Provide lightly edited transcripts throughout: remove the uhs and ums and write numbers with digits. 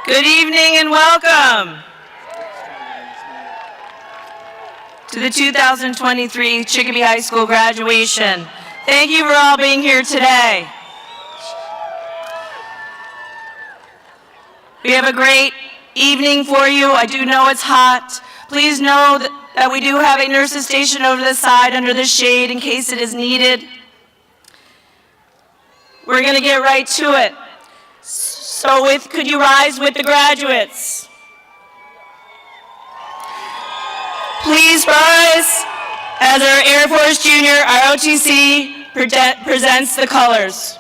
Good evening and welcome to the 2023 Chicopee High School graduation. Thank you for all being here today. We have a great evening for you. I do know it's hot. Please know that we do have a nurse's station over the side under the shade in case it is needed. We're going to get right to it. So could you rise with the graduates? Please rise as our Air Force Junior ROTC presents the colors.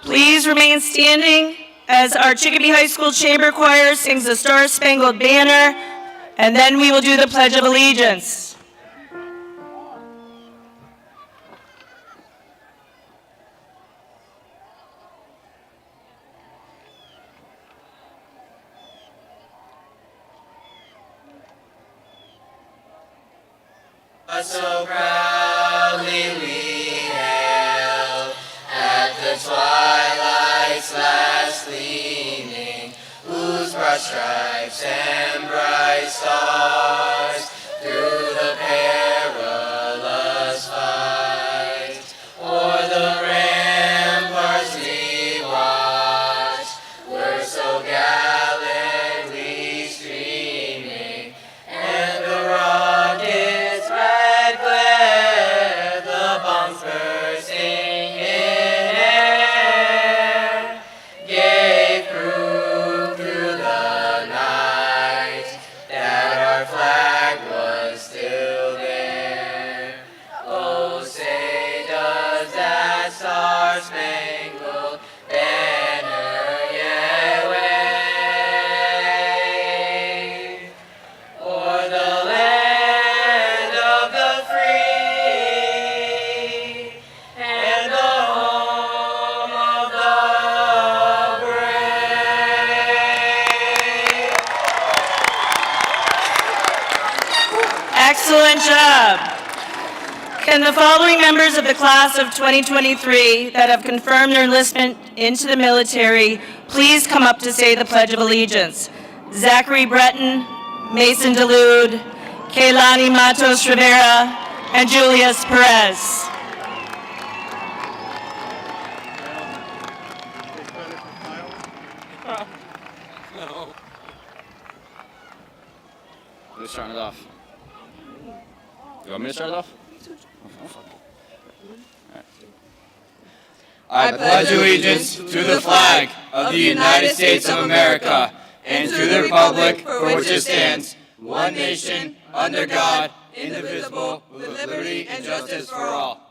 Please remain standing as our Chicopee High School Chamber Choir sings the Star Spangled Banner, and then we will do the Pledge of Allegiance. So proudly we hailed at the twilight's last gleaming, whose broad stripes and bright stars through the perilous fight o'er the ramparts we watched were so gallantly streaming, and the rockets red glare, the bombs bursting in air, gave proof through the night that our flag was still there. Oh, say does that star-spangled banner yet wave o'er the land of the free and the home of the brave. Excellent job. Can the following members of the class of 2023 that have confirmed their enlistment into the military please come up to say the Pledge of Allegiance? Zachary Breton, Mason Delude, Kaylani Matos Rivera, and Julius Perez. Who's starting it off? You want me to start it off? I pledge allegiance to the flag of the United States of America and to the republic for which it stands, one nation, under God, indivisible, with liberty and justice for all.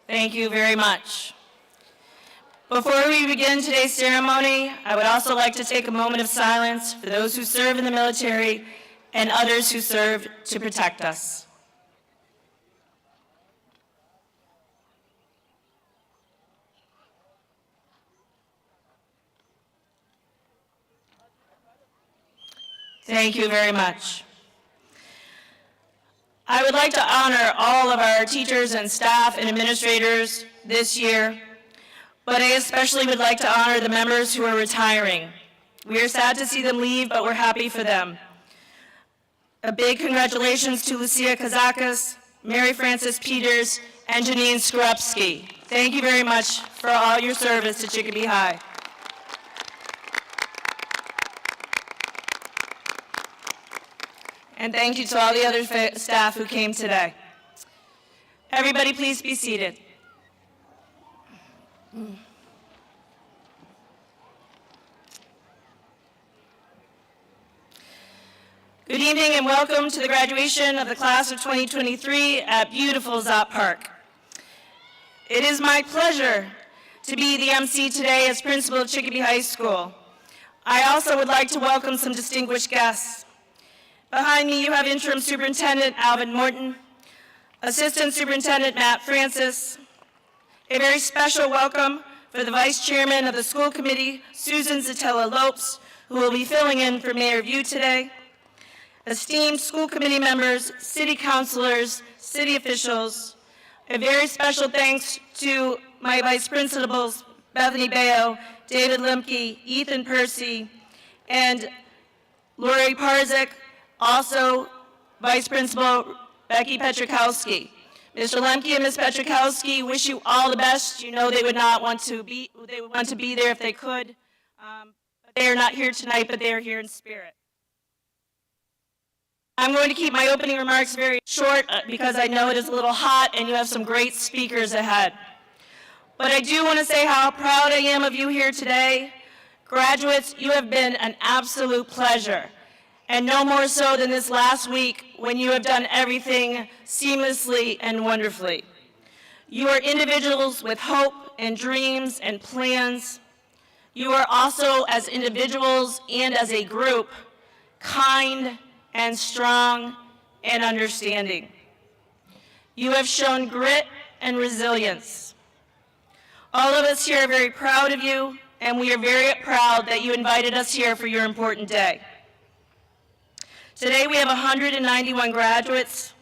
Thank you very much. Before we begin today's ceremony, I would also like to take a moment of silence for those who serve in the military and others who serve to protect us. Thank you very much. I would like to honor all of our teachers and staff and administrators this year, but I especially would like to honor the members who are retiring. We are sad to see them leave, but we're happy for them. A big congratulations to Lucia Kazakis, Mary Frances Peters, and Janine Skorupski. Thank you very much for all your service to Chicopee High. And thank you to all the other staff who came today. Everybody, please be seated. Good evening and welcome to the graduation of the class of 2023 at beautiful Zop Park. It is my pleasure to be the MC today as principal of Chicopee High School. I also would like to welcome some distinguished guests. Behind me, you have Interim Superintendent Alvin Morton, Assistant Superintendent Matt Francis, a very special welcome for the Vice Chairman of the School Committee, Susan Zatella Lopes, who will be filling in for Mayor View today, esteemed school committee members, city councilors, city officials, a very special thanks to my vice principals, Bethany Bayo, David Limke, Ethan Percy, and Lori Parzik, also Vice Principal Becky Petrikowski. Mr. Lemke and Ms. Petrikowski wish you all the best. You know they would want to be there if they could. But they are not here tonight, but they are here in spirit. I'm going to keep my opening remarks very short because I know it is a little hot and you have some great speakers ahead. But I do want to say how proud I am of you here today. Graduates, you have been an absolute pleasure. And no more so than this last week when you have done everything seamlessly and wonderfully. You are individuals with hope and dreams and plans. You are also, as individuals and as a group, kind and strong and understanding. You have shown grit and resilience. All of us here are very proud of you, and we are very proud that you invited us here for your important day. Today we have 191 graduates.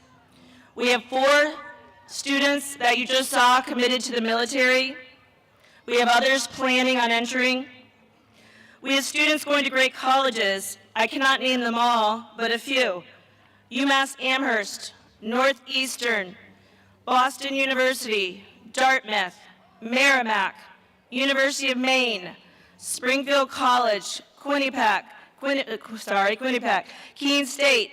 We have 4 students that you just saw committed to the military. We have others planning on entering. We have students going to great colleges. I cannot name them all, but a few. UMass Amherst, Northeastern, Boston University, Dartmouth, Merrimack, University of Maine, Springfield College, Quinnipiac, Keene State,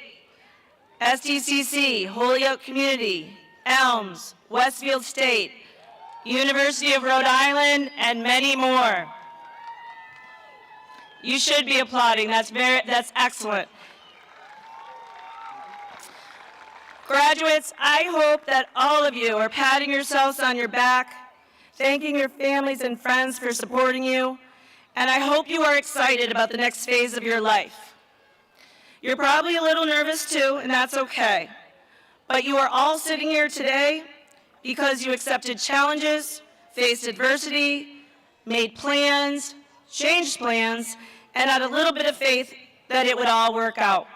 SDCC, Holyoke Community, Elms, Westfield State, University of Rhode Island, and many more. You should be applauding. That's excellent. Graduates, I hope that all of you are patting yourselves on your back, thanking your families and friends for supporting you, and I hope you are excited about the next phase of your life. You're probably a little nervous too, and that's okay. But you are all sitting here today because you accepted challenges, faced adversity, made plans, changed plans, and had a little bit of faith that it would all work out.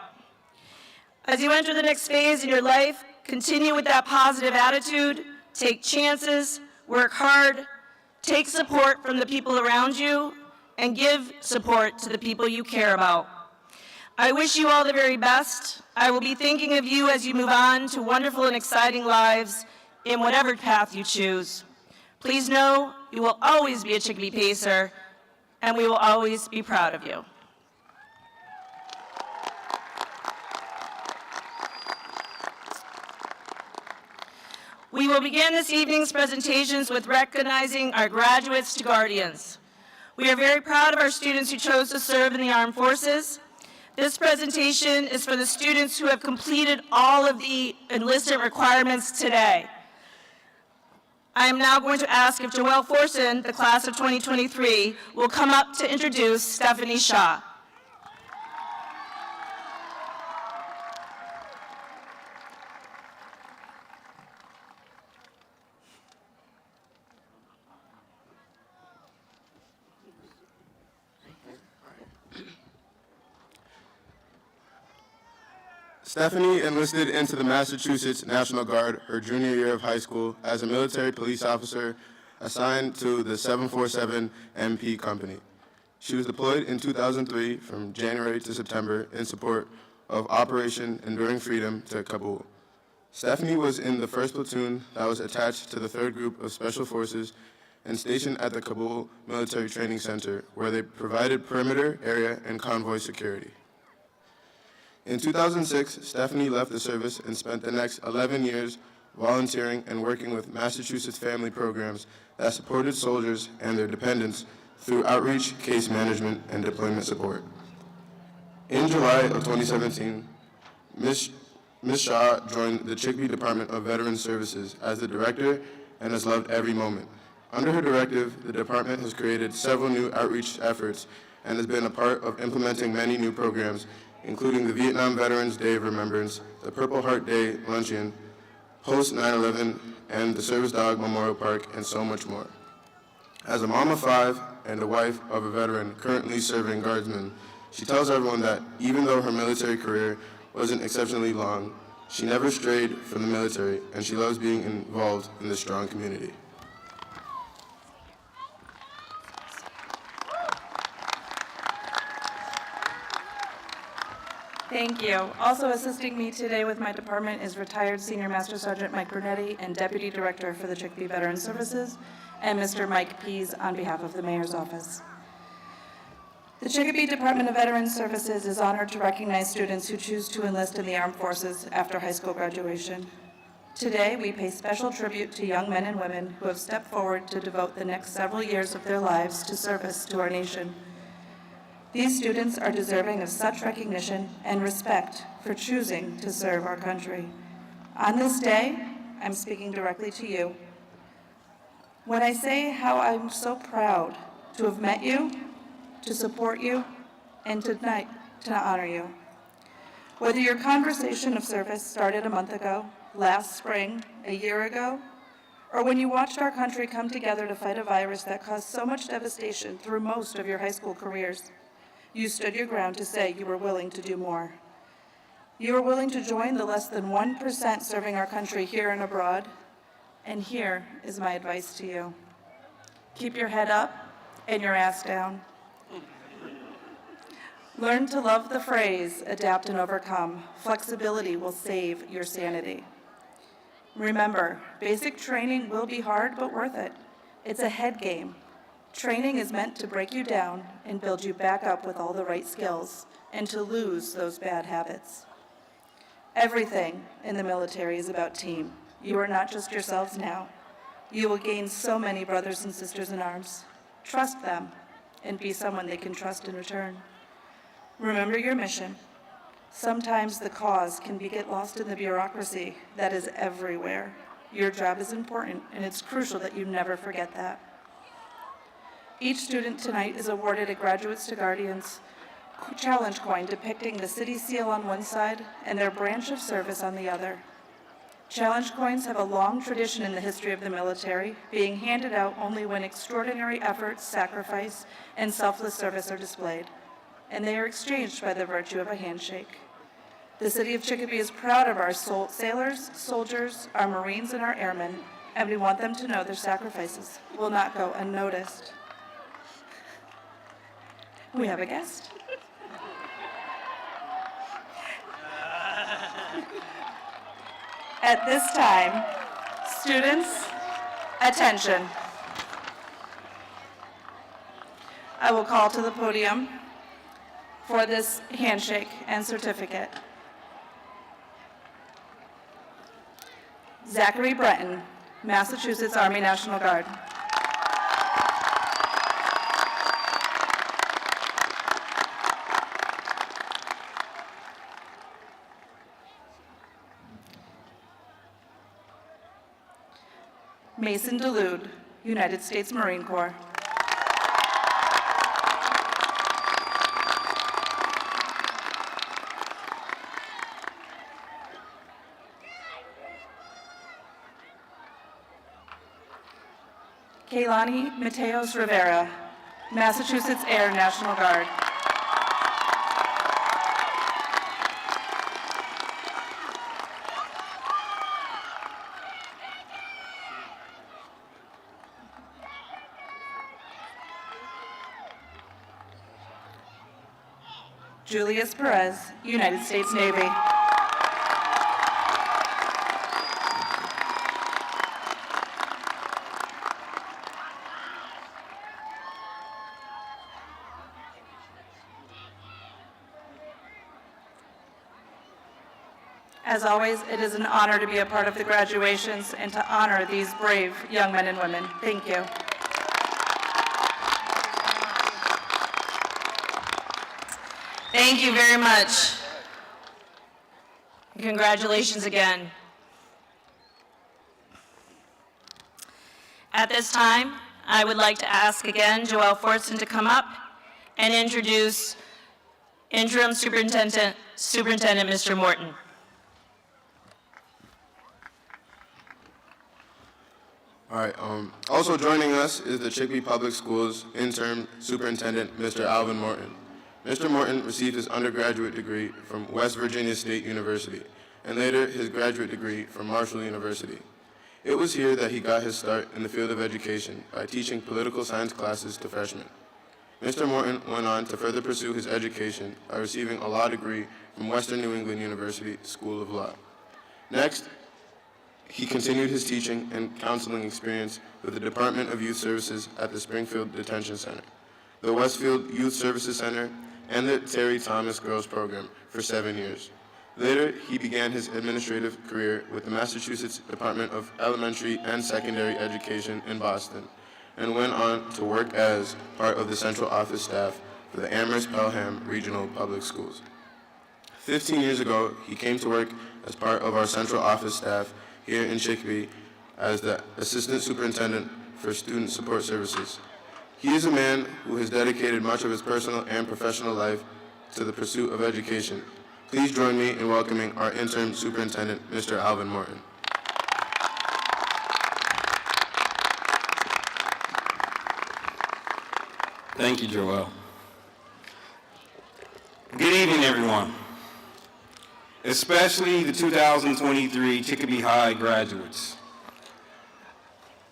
As you enter the next phase in your life, continue with that positive attitude, take chances, work hard, take support from the people around you, and give support to the people you care about. I wish you all the very best. I will be thinking of you as you move on to wonderful and exciting lives in whatever path you choose. Please know you will always be a Chicopee Pacer, and we will always be proud of you. We will begin this evening's presentations with recognizing our graduates to guardians. We are very proud of our students who chose to serve in the armed forces. This presentation is for the students who have completed all of the enlistment requirements today. I am now going to ask if Joelle Forson, the class of 2023, will come up to introduce Stephanie Shaw. Stephanie enlisted into the Massachusetts National Guard her junior year of high school as a military police officer assigned to the 747 MP Company. She was deployed in 2003 from January to September in support of Operation Enduring Freedom to Kabul. Stephanie was in the 1st platoon that was attached to the 3rd Group of Special Forces and stationed at the Kabul Military Training Center, where they provided perimeter, area, and convoy security. In 2006, Stephanie left the service and spent the next 11 years volunteering and working with Massachusetts family programs that supported soldiers and their dependents through outreach, case management, and deployment support. In July of 2017, Ms. Shaw joined the Chicopee Department of Veterans Services as the director and has loved every moment. Under her directive, the department has created several new outreach efforts and has been a part of implementing many new programs, including the Vietnam Veterans Day of Remembrance, the Purple Heart Day Luncheon, Post 9/11, and the Service Dog Memorial Park, and so much more. As a mom of 5 and a wife of a veteran currently serving guardsmen, she tells everyone that even though her military career wasn't exceptionally long, she never strayed from the military, and she loves being involved in this strong community. Thank you. Also assisting me today with my department is retired Senior Master Sergeant Mike Brunetti and Deputy Director for the Chicopee Veterans Services, and Mr. Mike Pease on behalf of the Mayor's Office. The Chicopee Department of Veterans Services is honored to recognize students who choose to enlist in the armed forces after high school graduation. Today, we pay special tribute to young men and women who have stepped forward to devote the next several years of their lives to service to our nation. These students are deserving of such recognition and respect for choosing to serve our country. On this day, I'm speaking directly to you. When I say how I'm so proud to have met you, to support you, and tonight to honor you. Whether your conversation of service started a month ago, last spring, a year ago, or when you watched our country come together to fight a virus that caused so much devastation through most of your high school careers, you stood your ground to say you were willing to do more. You were willing to join the less than 1% serving our country here and abroad, and here is my advice to you. Keep your head up and your ass down. Learn to love the phrase, adapt and overcome. Flexibility will save your sanity. Remember, basic training will be hard but worth it. It's a head game. Training is meant to break you down and build you back up with all the right skills and to lose those bad habits. Everything in the military is about team. You are not just yourselves now. You will gain so many brothers and sisters in arms. Trust them and be someone they can trust in return. Remember your mission. Sometimes the cause can get lost in the bureaucracy that is everywhere. Your job is important, and it's crucial that you never forget that. Each student tonight is awarded a Graduates to Guardians challenge coin depicting the city seal on one side and their branch of service on the other. Challenge coins have a long tradition in the history of the military, being handed out only when extraordinary efforts, sacrifice, and selfless service are displayed, and they are exchanged by the virtue of a handshake. The city of Chicopee is proud of our sailors, soldiers, our Marines, and our airmen, and we want them to know their sacrifices will not go unnoticed. We have a guest. At this time, students, attention. I will call to the podium for this handshake and certificate. Zachary Breton, Massachusetts Army National Guard. Mason Delude, United States Marine Corps. Kaylani Mateos Rivera, Massachusetts Air National Guard. Julius Perez, United States Navy. As always, it is an honor to be a part of the graduations and to honor these brave young men and women. Thank you. Thank you very much. Congratulations again. At this time, I would like to ask again Joelle Fortson to come up and introduce Interim Superintendent Mr. Morton. All right, also joining us is the Chicopee Public Schools Interim Superintendent, Mr. Alvin Morton. Mr. Morton received his undergraduate degree from West Virginia State University and later his graduate degree from Marshall University. It was here that he got his start in the field of education by teaching political science classes to freshmen. Mr. Morton went on to further pursue his education by receiving a law degree from Western New England University School of Law. Next, he continued his teaching and counseling experience with the Department of Youth Services at the Springfield Detention Center, the Westfield Youth Services Center, and the Terry Thomas Girls Program for 7 years. Later, he began his administrative career with the Massachusetts Department of Elementary and Secondary Education in Boston, and went on to work as part of the central office staff for the Amherst-Pelham Regional Public Schools. 15 years ago, he came to work as part of our central office staff here in Chicopee as the Assistant Superintendent for Student Support Services. He is a man who has dedicated much of his personal and professional life to the pursuit of education. Please join me in welcoming our Interim Superintendent, Mr. Alvin Morton. Thank you, Joelle. Good evening, everyone, especially the 2023 Chicopee High graduates.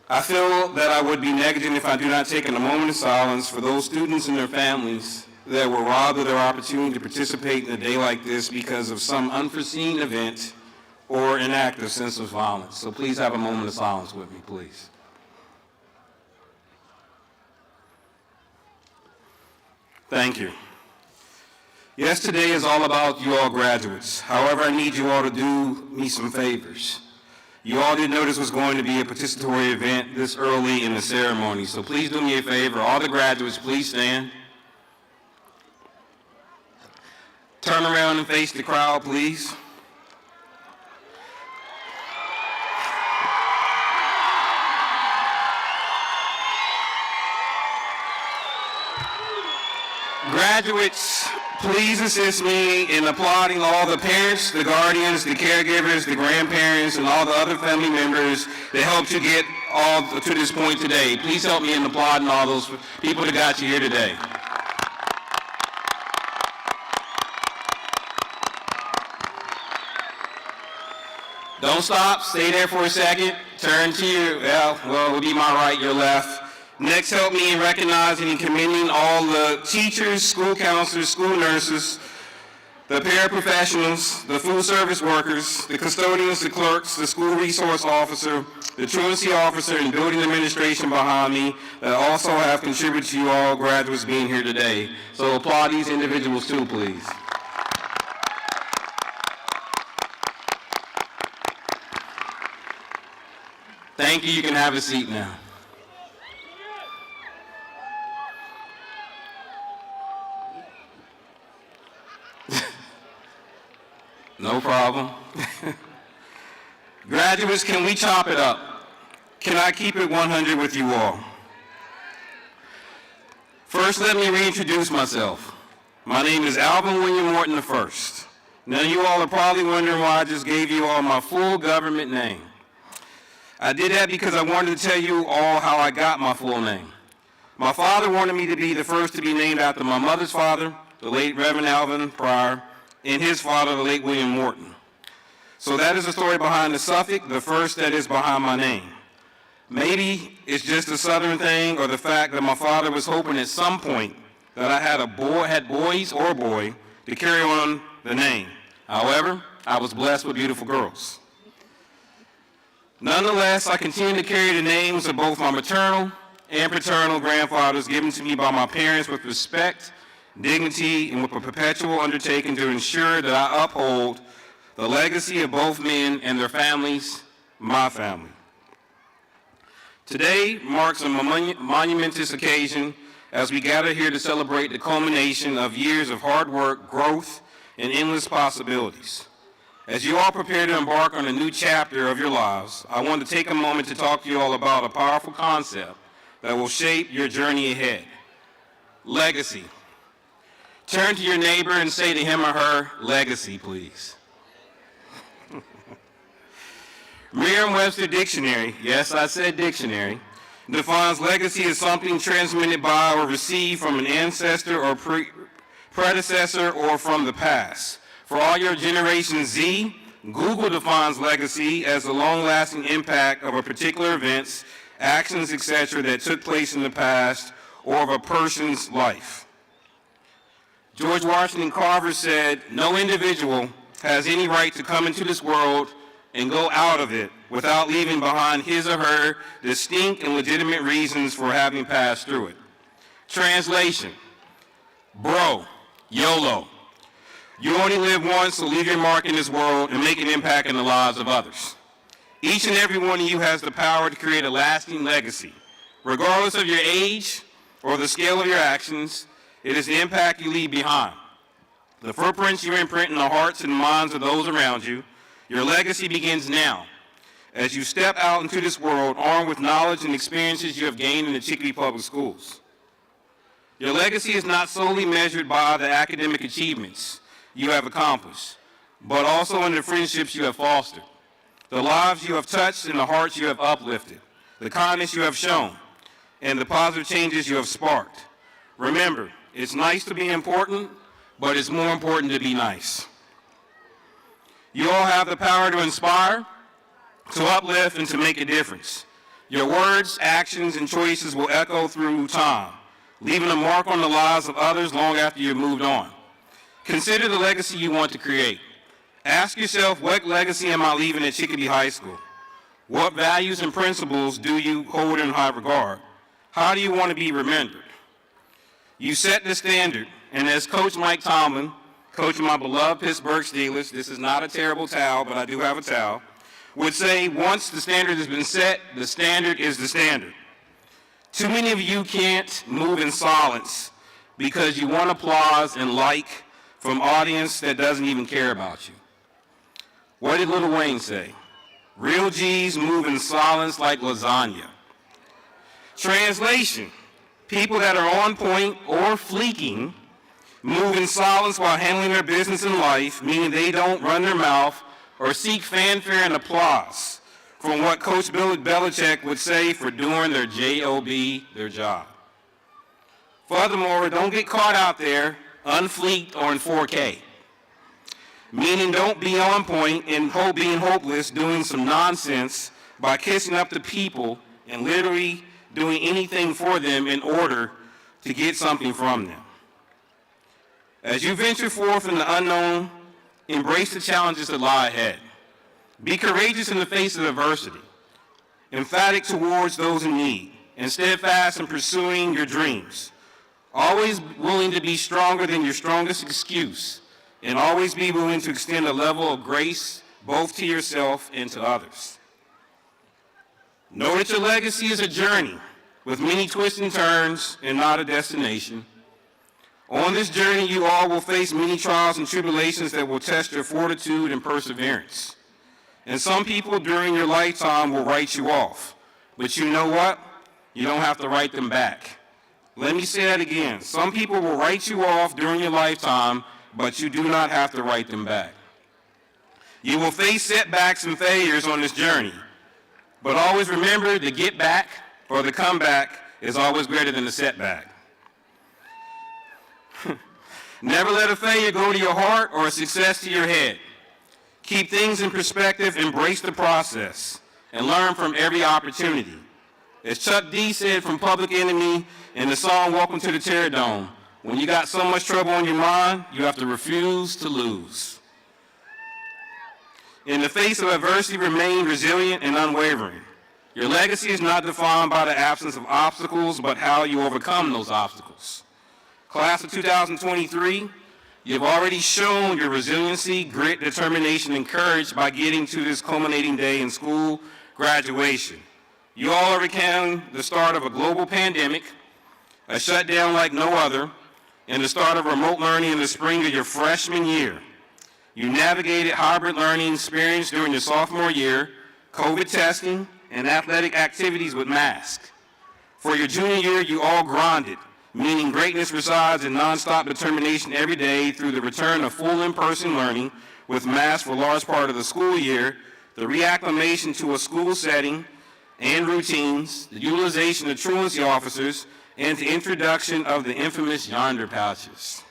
I feel that I would be negligent if I do not take a moment of silence for those students and their families that were robbed of their opportunity to participate in a day like this because of some unforeseen event or an act of senseless violence. So please have a moment of silence with me, please. Thank you. Yes, today is all about you all graduates. However, I need you all to do me some favors. You all did know this was going to be a participatory event this early in the ceremony, so please do me a favor. All the graduates, please stand. Turn around and face the crowd, please. Graduates, please assist me in applauding all the parents, the guardians, the caregivers, the grandparents, and all the other family members that helped you get all to this point today. Please help me in applauding all those people that got you here today. Don't stop, stay there for a second. Turn to your, well, it would be my right, your left. Next, help me in recognizing and commending all the teachers, school counselors, school nurses, the paraprofessionals, the food service workers, the custodians, the clerks, the school resource officer, the truancy officer, and building administration behind me that also have contributed to you all graduates being here today. So applaud these individuals too, please. Thank you. You can have a seat now. No problem. Graduates, can we chop it up? Can I keep it 100 with you all? First, let me reintroduce myself. My name is Alvin William Morton I. Now, you all are probably wondering why I just gave you all my full government name. I did that because I wanted to tell you all how I got my full name. My father wanted me to be the first to be named after my mother's father, the late Reverend Alvin Pryor, and his father, the late William Morton. So that is the story behind the suffix, the first that is behind my name. Maybe it's just a Southern thing or the fact that my father was hoping at some point that I had boys or a boy to carry on the name. However, I was blessed with beautiful girls. Nonetheless, I continue to carry the names of both my maternal and paternal grandfathers given to me by my parents with respect, dignity, and with a perpetual undertaking to ensure that I uphold the legacy of both men and their families, my family. Today marks a monumentous occasion as we gather here to celebrate the culmination of years of hard work, growth, and endless possibilities. As you all prepare to embark on a new chapter of your lives, I want to take a moment to talk to you all about a powerful concept that will shape your journey ahead. Legacy. Turn to your neighbor and say to him or her, legacy, please. Merriam-Webster Dictionary, yes, I said dictionary, defines legacy as something transmitted by or received from an ancestor or predecessor or from the past. For all your Generation Z, Google defines legacy as the long-lasting impact of a particular events, actions, etc. that took place in the past or of a person's life. George Washington Carver said, "No individual has any right to come into this world and go out of it without leaving behind his or her distinct and legitimate reasons for having passed through it." Translation, bro, YOLO. You only live once, so leave your mark in this world and make an impact in the lives of others. Each and every one of you has the power to create a lasting legacy. Regardless of your age or the scale of your actions, it is the impact you leave behind. The footprints you imprint in the hearts and minds of those around you. Your legacy begins now, as you step out into this world armed with knowledge and experiences you have gained in the Chicopee Public Schools. Your legacy is not solely measured by the academic achievements you have accomplished, but also in the friendships you have fostered, the lives you have touched and the hearts you have uplifted, the kindness you have shown, and the positive changes you have sparked. Remember, it's nice to be important, but it's more important to be nice. You all have the power to inspire, to uplift, and to make a difference. Your words, actions, and choices will echo through time, leaving a mark on the lives of others long after you've moved on. Consider the legacy you want to create. Ask yourself, what legacy am I leaving at Chicopee High School? What values and principles do you hold in high regard? How do you want to be remembered? You set the standard, and as Coach Mike Tomlin, coach of my beloved Pittsburgh Steelers, this is not a terrible towel, but I do have a towel, would say, once the standard has been set, the standard is the standard. Too many of you can't move in silence because you want applause and like from audience that doesn't even care about you. What did Lil Wayne say? Real G's move in silence like lasagna. Translation, people that are on point or fleeking move in silence while handling their business in life, meaning they don't run their mouth or seek fanfare and applause from what Coach Bill Belichick would say for doing their J-O-B, their job. Furthermore, don't get caught out there unfleeked or in 4K, meaning don't be on point and being hopeless doing some nonsense by kissing up to people and literally doing anything for them in order to get something from them. As you venture forth in the unknown, embrace the challenges that lie ahead. Be courageous in the face of adversity, emphatic towards those in need, and steadfast in pursuing your dreams. Always willing to be stronger than your strongest excuse, and always be willing to extend a level of grace both to yourself and to others. Know that your legacy is a journey with many twists and turns and not a destination. On this journey, you all will face many trials and tribulations that will test your fortitude and perseverance. And some people during your lifetime will write you off, But you know what? You don't have to write them back. Let me say that again. Some people will write you off during your lifetime, but you do not have to write them back. You will face setbacks and failures on this journey, but always remember the get back or the comeback is always greater than the setback. Never let a failure go to your heart or a success to your head. Keep things in perspective, embrace the process, and learn from every opportunity. As Chuck D said from Public Enemy in the song Welcome to the Terror Dome, when you got so much trouble on your mind, you have to refuse to lose. In the face of adversity, remain resilient and unwavering. Your legacy is not defined by the absence of obstacles, but how you overcome those obstacles. Class of 2023, you've already shown your resiliency, grit, determination, and courage by getting to this culminating day in school, graduation. You all overcame the start of a global pandemic, a shutdown like no other, and the start of remote learning in the spring of your freshman year. You navigated hybrid learning experience during your sophomore year, COVID testing, and athletic activities with masks. For your junior year, you all grinded, meaning greatness resides in nonstop determination every day through the return of full in-person learning with masks for a large part of the school year, the reacclimation to a school setting and routines, the utilization of truancy officers, and the introduction of the infamous yonder pouches.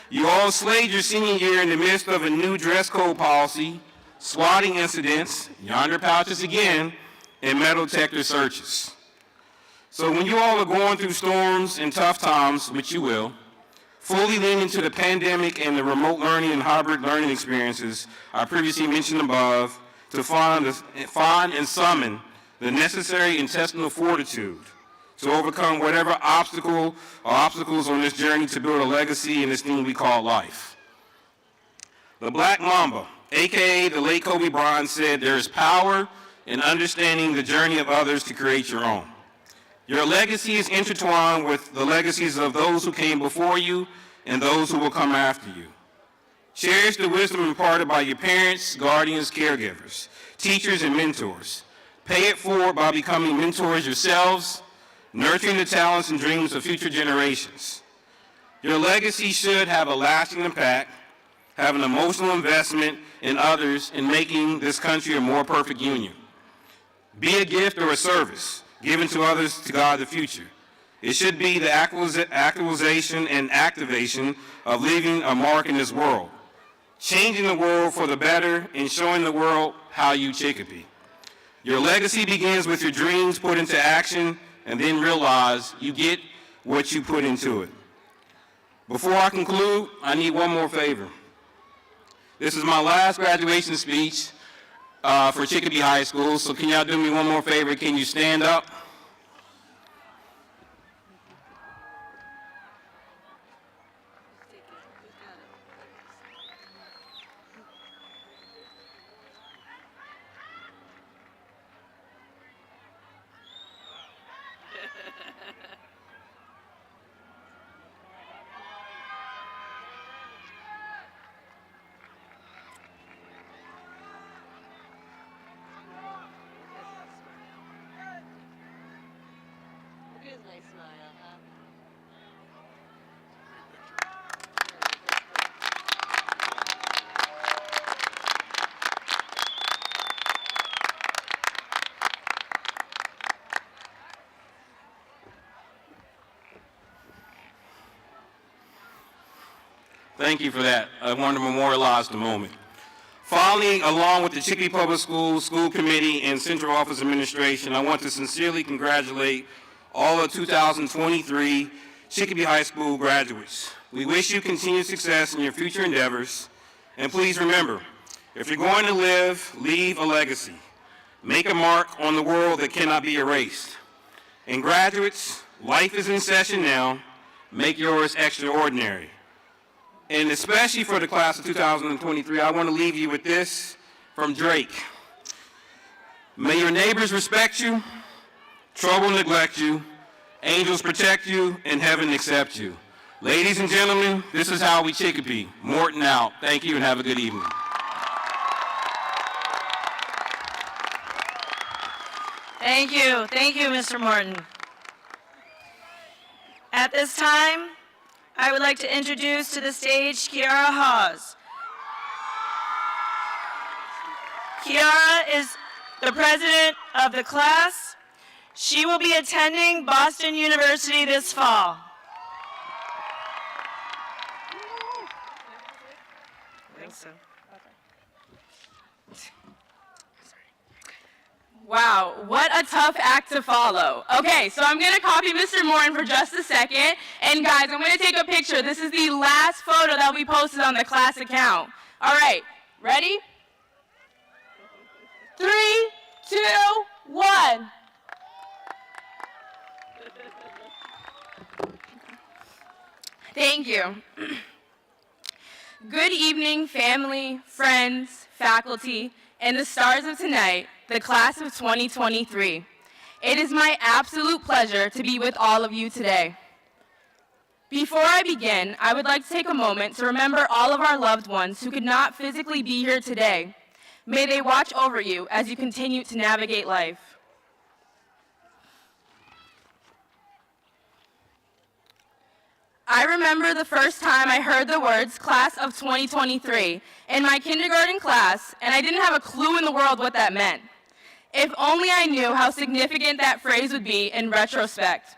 You all slayed your senior year in the midst of a new dress code policy, swatting incidents, yonder pouches again, and metal detector searches. So when you all are going through storms and tough times, which you will, fully lean into the pandemic and the remote learning and hybrid learning experiences I previously mentioned above to find and summon the necessary intestinal fortitude to overcome whatever obstacle or obstacles on this journey to build a legacy in this thing we call life. The Black Mamba, AKA the late Kobe Bryant, said there is power in understanding the journey of others to create your own. Your legacy is intertwined with the legacies of those who came before you and those who will come after you. Cherish the wisdom imparted by your parents, guardians, caregivers, teachers, and mentors. Pay it forward by becoming mentors yourselves, nurturing the talents and dreams of future generations. Your legacy should have a lasting impact, have an emotional investment in others in making this country a more perfect union. Be a gift or a service given to others to guide the future. It should be the actualization and activation of leaving a mark in this world, changing the world for the better and showing the world how you Chicopee. Your legacy begins with your dreams put into action and then realize you get what you put into it. Before I conclude, I need one more favor. This is my last graduation speech for Chicopee High School, so can y'all do me one more favor? Can you stand up? Thank you for that. I wanted to memorialize the moment. Finally, along with the Chicopee Public Schools, School Committee, and Central Office Administration, I want to sincerely congratulate all of 2023 Chicopee High School graduates. We wish you continued success in your future endeavors. And please remember, if you're going to live, leave a legacy. Make a mark on the world that cannot be erased. And graduates, life is in session now. Make yours extraordinary. And especially for the class of 2023, I want to leave you with this from Drake. May your neighbors respect you, trouble neglect you, angels protect you, and heaven accept you. Ladies and gentlemen, this is how we Chicopee. Morton out. Thank you and have a good evening. Thank you. Thank you, Mr. Morton. At this time, I would like to introduce to the stage Kiara Hawes. Kiara is the president of the class. She will be attending Boston University this fall. I think so. Wow, what a tough act to follow. Okay, so I'm going to copy Mr. Morton for just a second. And guys, I'm going to take a picture. This is the last photo that we posted on the class account. All right, ready? 3, 2, 1. Thank you. Good evening, family, friends, faculty, and the stars of tonight, the class of 2023. It is my absolute pleasure to be with all of you today. Before I begin, I would like to take a moment to remember all of our loved ones who could not physically be here today. May they watch over you as you continue to navigate life. I remember the first time I heard the words class of 2023 in my kindergarten class, and I didn't have a clue in the world what that meant. If only I knew how significant that phrase would be in retrospect.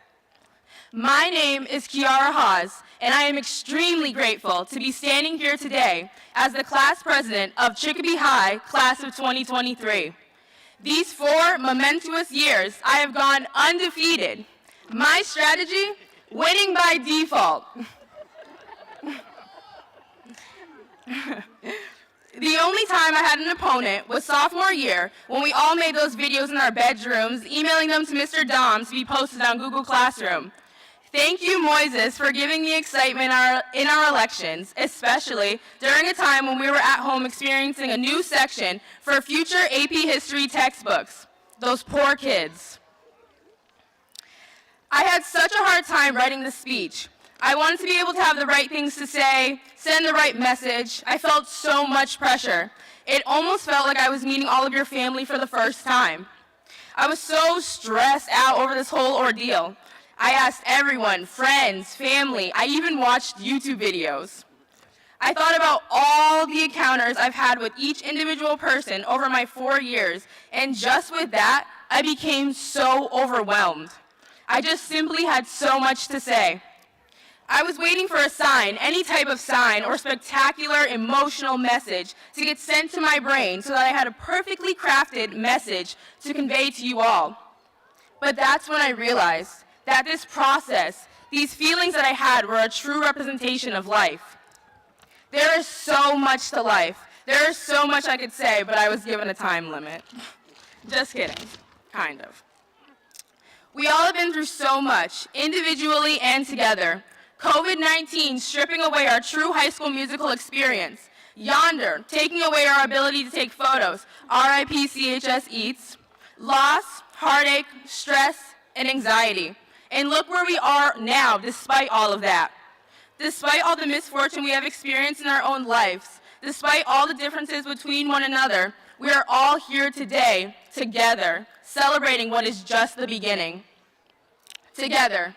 My name is Kiara Hawes, and I am extremely grateful to be standing here today as the class president of Chicopee High, class of 2023. These 4 momentous years, I have gone undefeated. My strategy? Winning by default. The only time I had an opponent was sophomore year when we all made those videos in our bedrooms, emailing them to Mr. Dom to be posted on Google Classroom. Thank you, Moises, for giving me excitement in our elections, especially during a time when we were at home experiencing a new section for future AP history textbooks. Those poor kids. I had such a hard time writing the speech. I wanted to be able to have the right things to say, send the right message. I felt so much pressure. It almost felt like I was meeting all of your family for the first time. I was so stressed out over this whole ordeal. I asked everyone, friends, family. I even watched YouTube videos. I thought about all the encounters I've had with each individual person over my 4 years, and just with that, I became so overwhelmed. I just simply had so much to say. I was waiting for a sign, any type of sign or spectacular emotional message to get sent to my brain so that I had a perfectly crafted message to convey to you all. But that's when I realized that this process, these feelings that I had were a true representation of life. There is so much to life. There is so much I could say, but I was given a time limit. Just kidding, kind of. We all have been through so much, individually and together. COVID-19 stripping away our true high school musical experience. Yonder, taking away our ability to take photos. RIP CHS Eats. Loss, heartache, stress, and anxiety. And look where we are now, despite all of that. Despite all the misfortune we have experienced in our own lives, despite all the differences between one another, we are all here today, together, celebrating what is just the beginning. Together.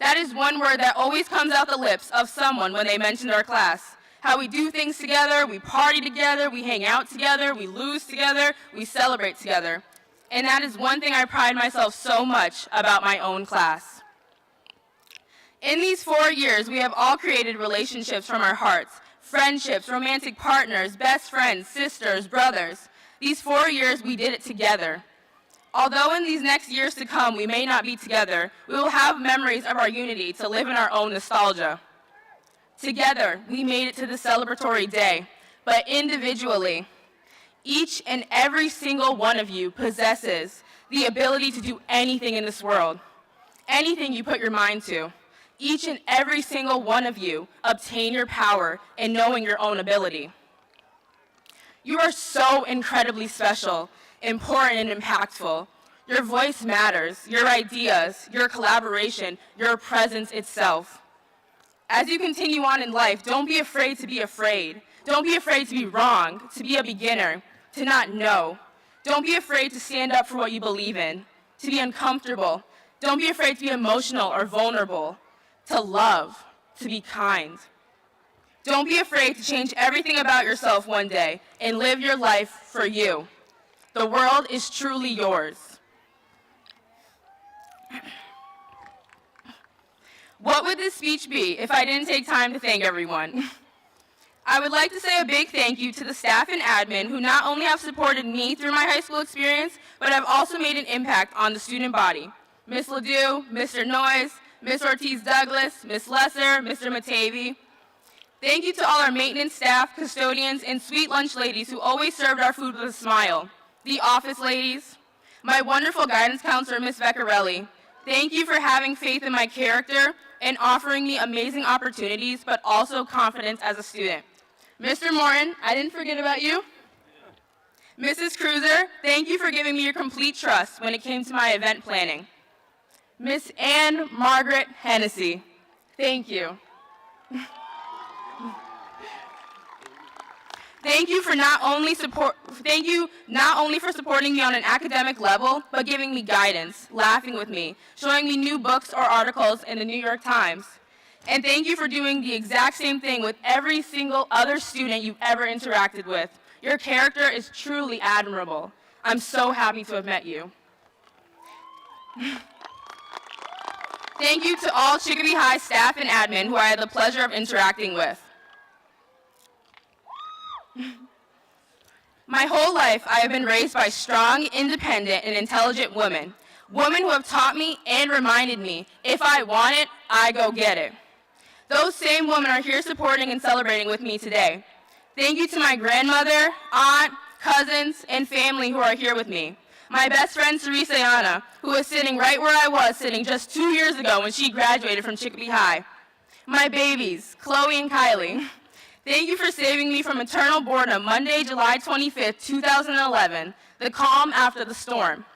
That is one word that always comes out the lips of someone when they mention our class. How we do things together, we party together, we hang out together, we lose together, we celebrate together. And that is one thing I pride myself so much about my own class. In these 4 years, we have all created relationships from our hearts, friendships, romantic partners, best friends, sisters, brothers. These 4 years, we did it together. Although in these next years to come, we may not be together, we will have memories of our unity to live in our own nostalgia. Together, we made it to the celebratory day, but individually, each and every single one of you possesses the ability to do anything in this world, anything you put your mind to. Each and every single one of you obtain your power in knowing your own ability. You are so incredibly special, important and impactful. Your voice matters, your ideas, your collaboration, your presence itself. As you continue on in life, don't be afraid to be afraid. Don't be afraid to be wrong, to be a beginner, to not know. Don't be afraid to stand up for what you believe in. to be uncomfortable. Don't be afraid to be emotional or vulnerable, to love, to be kind. Don't be afraid to change everything about yourself one day and live your life for you. The world is truly yours. What would this speech be if I didn't take time to thank everyone? I would like to say a big thank you to the staff and admin who not only have supported me through my high school experience, but have also made an impact on the student body. Ms. Ledoux, Mr. Noyes, Ms. Ortiz-Douglas, Ms. Lesser, Mr. Matavy. Thank you to all our maintenance staff, custodians, and sweet lunch ladies who always served our food with a smile. The office ladies, my wonderful guidance counselor, Ms. Veccarelli. Thank you for having faith in my character and offering me amazing opportunities, but also confidence as a student. Mr. Morton, I didn't forget about you. Mrs. Cruiser, thank you for giving me your complete trust when it came to my event planning. Miss Ann Margaret Hennessy, thank you. Thank you not only for supporting me on an academic level, but giving me guidance, laughing with me, showing me new books or articles in the New York Times. And thank you for doing the exact same thing with every single other student you've ever interacted with. Your character is truly admirable. I'm so happy to have met you. Thank you to all Chicopee High staff and admin who I had the pleasure of interacting with. My whole life, I have been raised by strong, independent, and intelligent women. Women who have taught me and reminded me, if I want it, I go get it. Those same women are here supporting and celebrating with me today. Thank you to my grandmother, aunt, cousins, and family who are here with me. My best friend, Teresa Yana, who was sitting right where I was sitting just 2 years ago when she graduated from Chicopee High. My babies, Chloe and Kylie. Thank you for saving me from eternal boredom Monday, July 25th, 2011, the calm after the storm.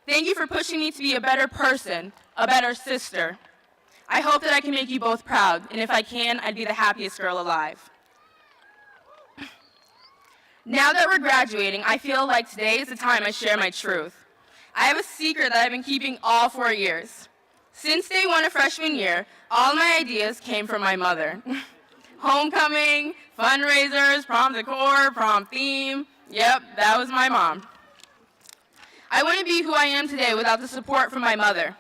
Thank you for pushing me to be a better person, a better sister. I hope that I can make you both proud, and if I can, I'd be the happiest girl alive. Now that we're graduating, I feel like today is the time I share my truth. I have a secret that I've been keeping all 4 years. Since day one of freshman year, all my ideas came from my mother. Homecoming, fundraisers, prom decor, prom theme. Yep, that was my mom. I wouldn't be who I am today without the support from my mother.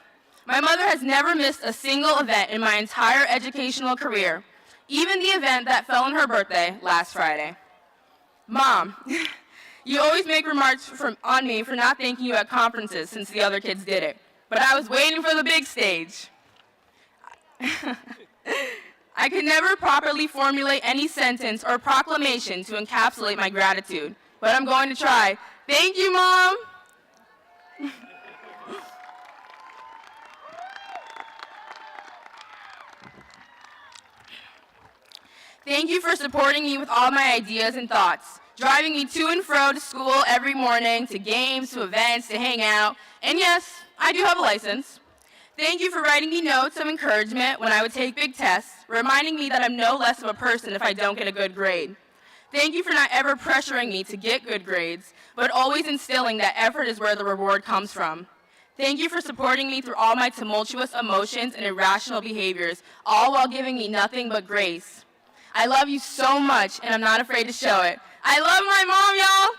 My mother has never missed a single event in my entire educational career, even the event that fell on her birthday last Friday. Mom, you always make remarks on me for not thanking you at conferences since the other kids did it, but I was waiting for the big stage. I could never properly formulate any sentence or proclamation to encapsulate my gratitude, but I'm going to try. Thank you, Mom. Thank you for supporting me with all my ideas and thoughts, driving me to and fro to school every morning, to games, to events, to hang out. And yes, I do have a license. Thank you for writing me notes of encouragement when I would take big tests, reminding me that I'm no less of a person if I don't get a good grade. Thank you for not ever pressuring me to get good grades, but always instilling that effort is where the reward comes from. Thank you for supporting me through all my tumultuous emotions and irrational behaviors, all while giving me nothing but grace. I love you so much, and I'm not afraid to show it. I love my mom, y'all!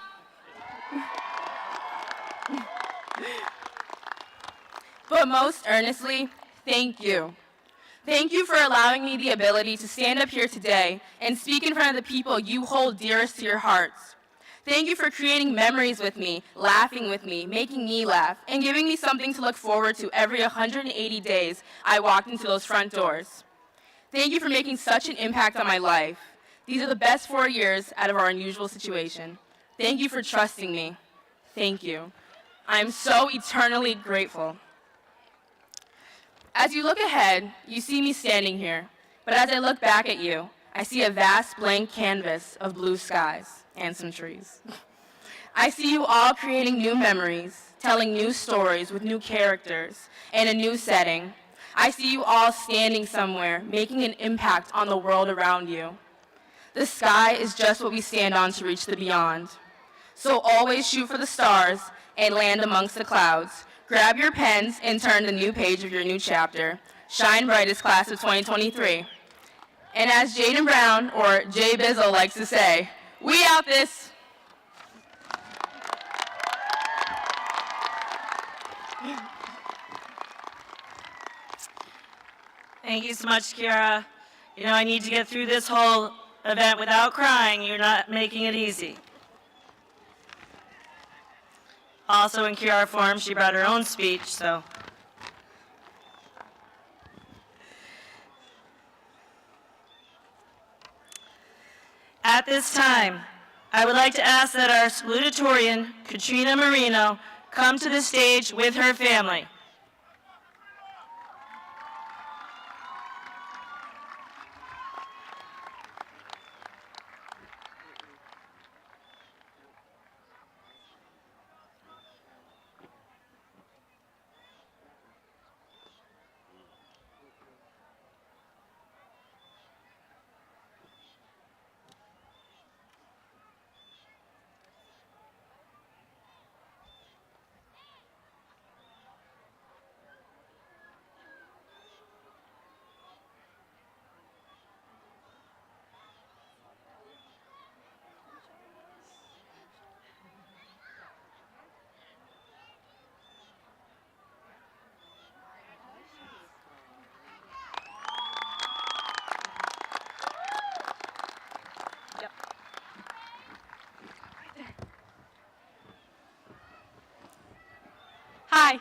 But most earnestly, thank you. Thank you for allowing me the ability to stand up here today and speak in front of the people you hold dearest to your hearts. Thank you for creating memories with me, laughing with me, making me laugh, and giving me something to look forward to every 180 days I walked into those front doors. Thank you for making such an impact on my life. These are the best 4 years out of our unusual situation. Thank you for trusting me. Thank you. I'm so eternally grateful. As you look ahead, you see me standing here, but as I look back at you, I see a vast blank canvas of blue skies and some trees. I see you all creating new memories, telling new stories with new characters and a new setting. I see you all standing somewhere, making an impact on the world around you. The sky is just what we stand on to reach the beyond. So always shoot for the stars and land amongst the clouds. Grab your pens and turn the new page of your new chapter. Shine brightest class of 2023. And as Jaden Brown, or Jay Bizzle, likes to say, we out this. Thank you so much, Kiara. You know, I need to get through this whole event without crying. You're not making it easy. Also in Kiara form, she brought her own speech, so. At this time, I would like to ask that our salutatorian, Katrina Marino, come to the stage with her family. Hi.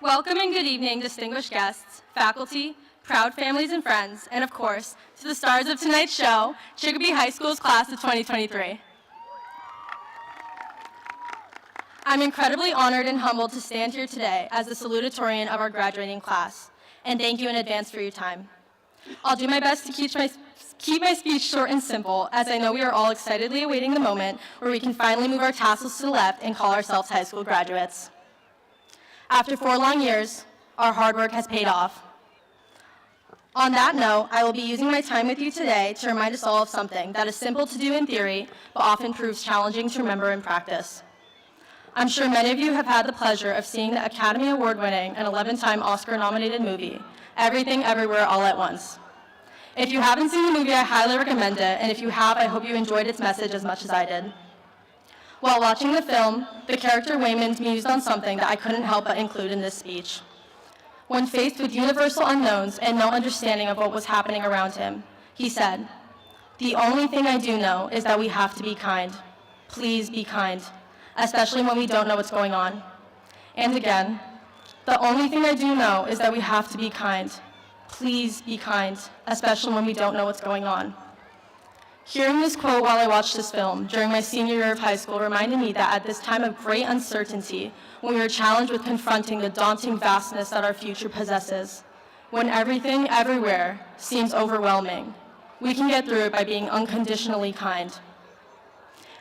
Welcome and good evening, distinguished guests, faculty, proud families and friends, and of course, to the stars of tonight's show, Chicopee High School's class of 2023. I'm incredibly honored and humbled to stand here today as the salutatorian of our graduating class, and thank you in advance for your time. I'll do my best to keep my speech short and simple, as I know we are all excitedly awaiting the moment where we can finally move our tassels to the left and call ourselves high school graduates. After 4 long years, our hard work has paid off. On that note, I will be using my time with you today to remind us all of something that is simple to do in theory, but often proves challenging to remember in practice. I'm sure many of you have had the pleasure of seeing the Academy Award-winning and 11-time Oscar-nominated movie, Everything Everywhere All at Once. If you haven't seen the movie, I highly recommend it, and if you have, I hope you enjoyed its message as much as I did. While watching the film, the character Wayman mused on something that I couldn't help but include in this speech. When faced with universal unknowns and no understanding of what was happening around him, he said, "The only thing I do know is that we have to be kind. Please be kind, especially when we don't know what's going on." And again, "The only thing I do know is that we have to be kind. Please be kind, especially when we don't know what's going on." Hearing this quote while I watched this film during my senior year of high school reminded me that at this time of great uncertainty, when we are challenged with confronting the daunting vastness that our future possesses, when everything, everywhere seems overwhelming, we can get through it by being unconditionally kind.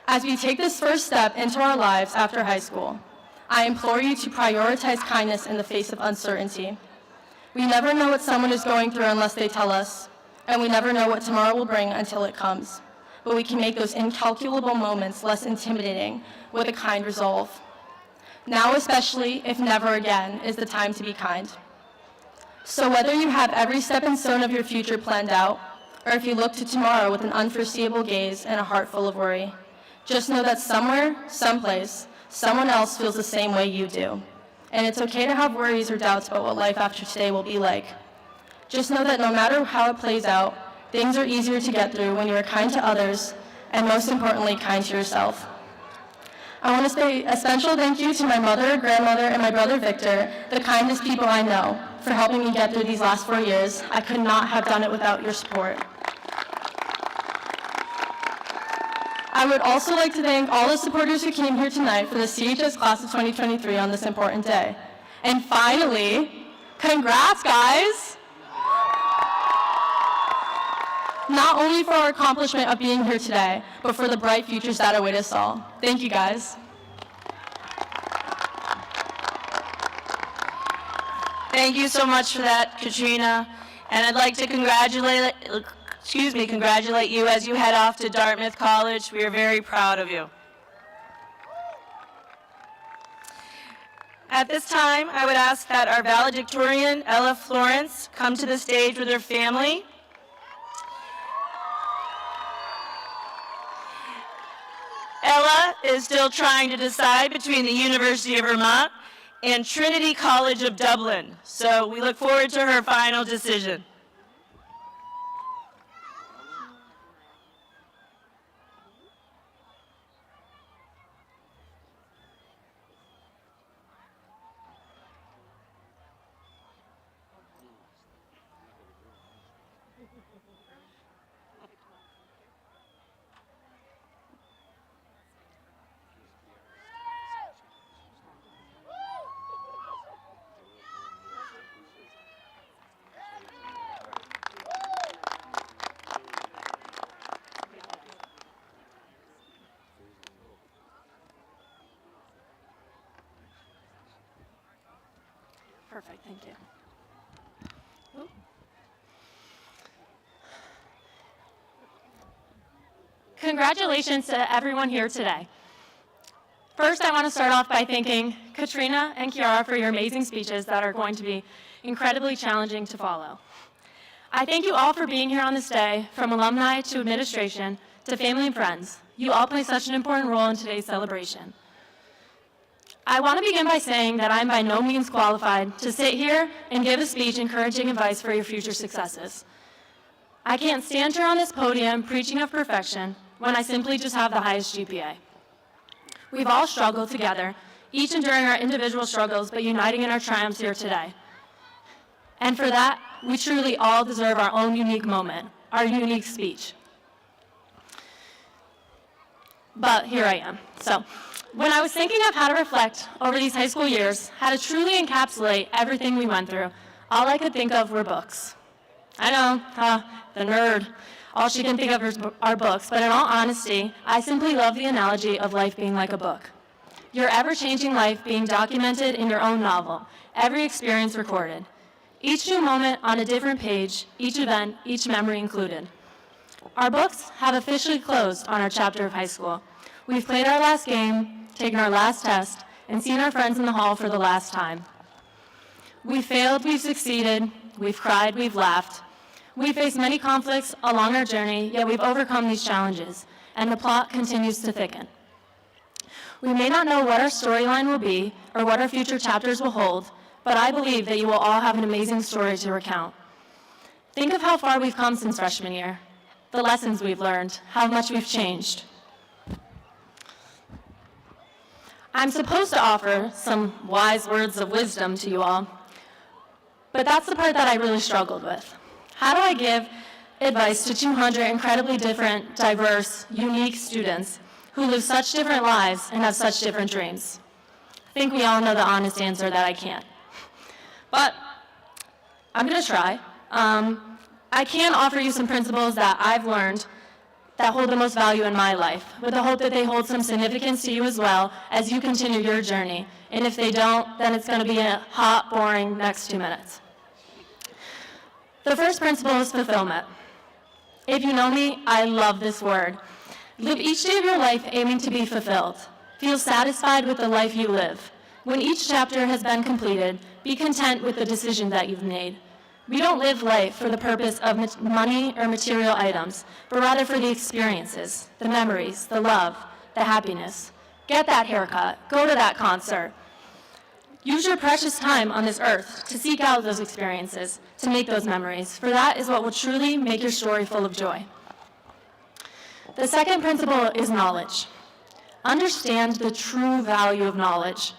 As we take this first step into our lives after high school, I implore you to prioritize kindness in the face of uncertainty. We never know what someone is going through unless they tell us, and we never know what tomorrow will bring until it comes. But we can make those incalculable moments less intimidating with a kind resolve. Now especially, if never again, is the time to be kind. So whether you have every stepping stone of your future planned out, or if you look to tomorrow with an unforeseeable gaze and a heart full of worry, just know that somewhere, someplace, someone else feels the same way you do. And it's okay to have worries or doubts about what life after today will be like. Just know that no matter how it plays out, things are easier to get through when you are kind to others, and most importantly, kind to yourself. I want to say a special thank you to my mother, grandmother, and my brother Victor, the kindest people I know, for helping me get through these last 4 years. I could not have done it without your support. I would also like to thank all the supporters who came here tonight for the CHS class of 2023 on this important day. And finally, congrats, guys! Not only for our accomplishment of being here today, but for the bright futures that await us all. Thank you, guys. Thank you so much for that, Katrina. And I'd like to congratulate you as you head off to Dartmouth College. We are very proud of you. At this time, I would ask that our valedictorian, Ella Florence, come to the stage with her family. Ella is still trying to decide between the University of Vermont and Trinity College of Dublin, so we look forward to her final decision. Perfect, thank you. Ooh. Congratulations to everyone here today. First, I want to start off by thanking Katrina and Kiara for your amazing speeches that are going to be incredibly challenging to follow. I thank you all for being here on this day, from alumni to administration to family and friends. You all play such an important role in today's celebration. I want to begin by saying that I'm by no means qualified to sit here and give a speech encouraging advice for your future successes. I can't stand here on this podium preaching of perfection when I simply just have the highest GPA. We've all struggled together, each enduring our individual struggles, but uniting in our triumphs here today. And for that, we truly all deserve our own unique moment, our unique speech. But here I am. So, when I was thinking of how to reflect over these high school years, how to truly encapsulate everything we went through, all I could think of were books. I know, the nerd. All she can think of are books, but in all honesty, I simply love the analogy of life being like a book. Your ever-changing life being documented in your own novel, every experience recorded. Each new moment on a different page, each event, each memory included. Our books have officially closed on our chapter of high school. We've played our last game, taken our last test, and seen our friends in the hall for the last time. We've failed, we've succeeded, we've cried, we've laughed. We've faced many conflicts along our journey, yet we've overcome these challenges, and the plot continues to thicken. We may not know what our storyline will be or what our future chapters will hold, but I believe that you will all have an amazing story to recount. Think of how far we've come since freshman year, the lessons we've learned, how much we've changed. I'm supposed to offer some wise words of wisdom to you all, but that's the part that I really struggled with. How do I give advice to 200 incredibly different, diverse, unique students who live such different lives and have such different dreams? I think we all know the honest answer that I can't. But I'm going to try. I can offer you some principles that I've learned that hold the most value in my life, with the hope that they hold some significance to you as well as you continue your journey. And if they don't, then it's going to be a hot, boring next 2 minutes. The first principle is fulfillment. If you know me, I love this word. Live each day of your life aiming to be fulfilled. Feel satisfied with the life you live. When each chapter has been completed, be content with the decision that you've made. We don't live life for the purpose of money or material items, but rather for the experiences, the memories, the love, the happiness. Get that haircut, go to that concert. Use your precious time on this earth to seek out those experiences, to make those memories, for that is what will truly make your story full of joy. The second principle is knowledge. Understand the true value of knowledge.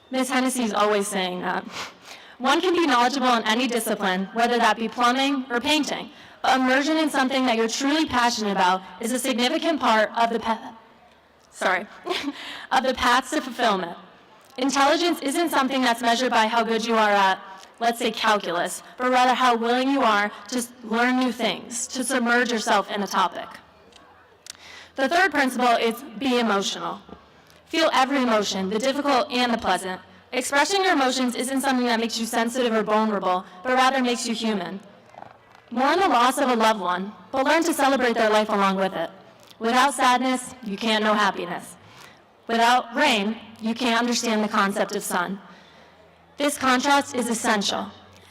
Ms. Hennessy is always saying that. One can be knowledgeable in any discipline, whether that be plumbing or painting, but immersion in something that you're truly passionate about is a significant part of the paths to fulfillment. Intelligence isn't something that's measured by how good you are at, let's say, calculus, but rather how willing you are to learn new things, to submerge yourself in a topic. The third principle is be emotional. Feel every emotion, the difficult and the pleasant. Expressing your emotions isn't something that makes you sensitive or vulnerable, but rather makes you human. Mourn the loss of a loved one, but learn to celebrate their life along with it. Without sadness, you can't know happiness. Without rain, you can't understand the concept of sun. This contrast is essential.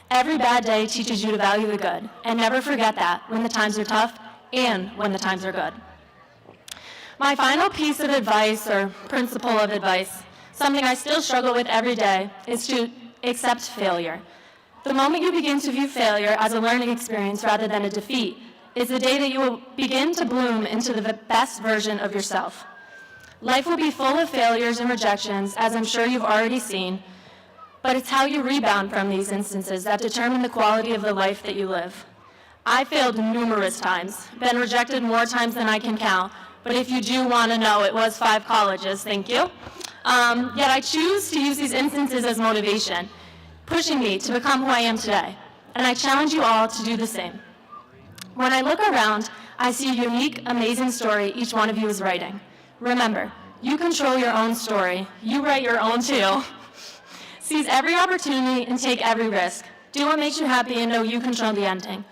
Every bad day teaches you to value the good, and never forget that when the times are tough and when the times are good. My final piece of advice, or principle of advice, something I still struggle with every day, is to accept failure. The moment you begin to view failure as a learning experience rather than a defeat is the day that you will begin to bloom into the best version of yourself. Life will be full of failures and rejections, as I'm sure you've already seen, but it's how you rebound from these instances that determine the quality of the life that you live. I failed numerous times, been rejected more times than I can count, but if you do want to know, it was 5 colleges, thank you. Yet I choose to use these instances as motivation, pushing me to become who I am today, and I challenge you all to do the same. When I look around, I see a unique, amazing story each one of you is writing. Remember, you control your own story. You write your own too. Seize every opportunity and take every risk. Do what makes you happy and know you control the ending.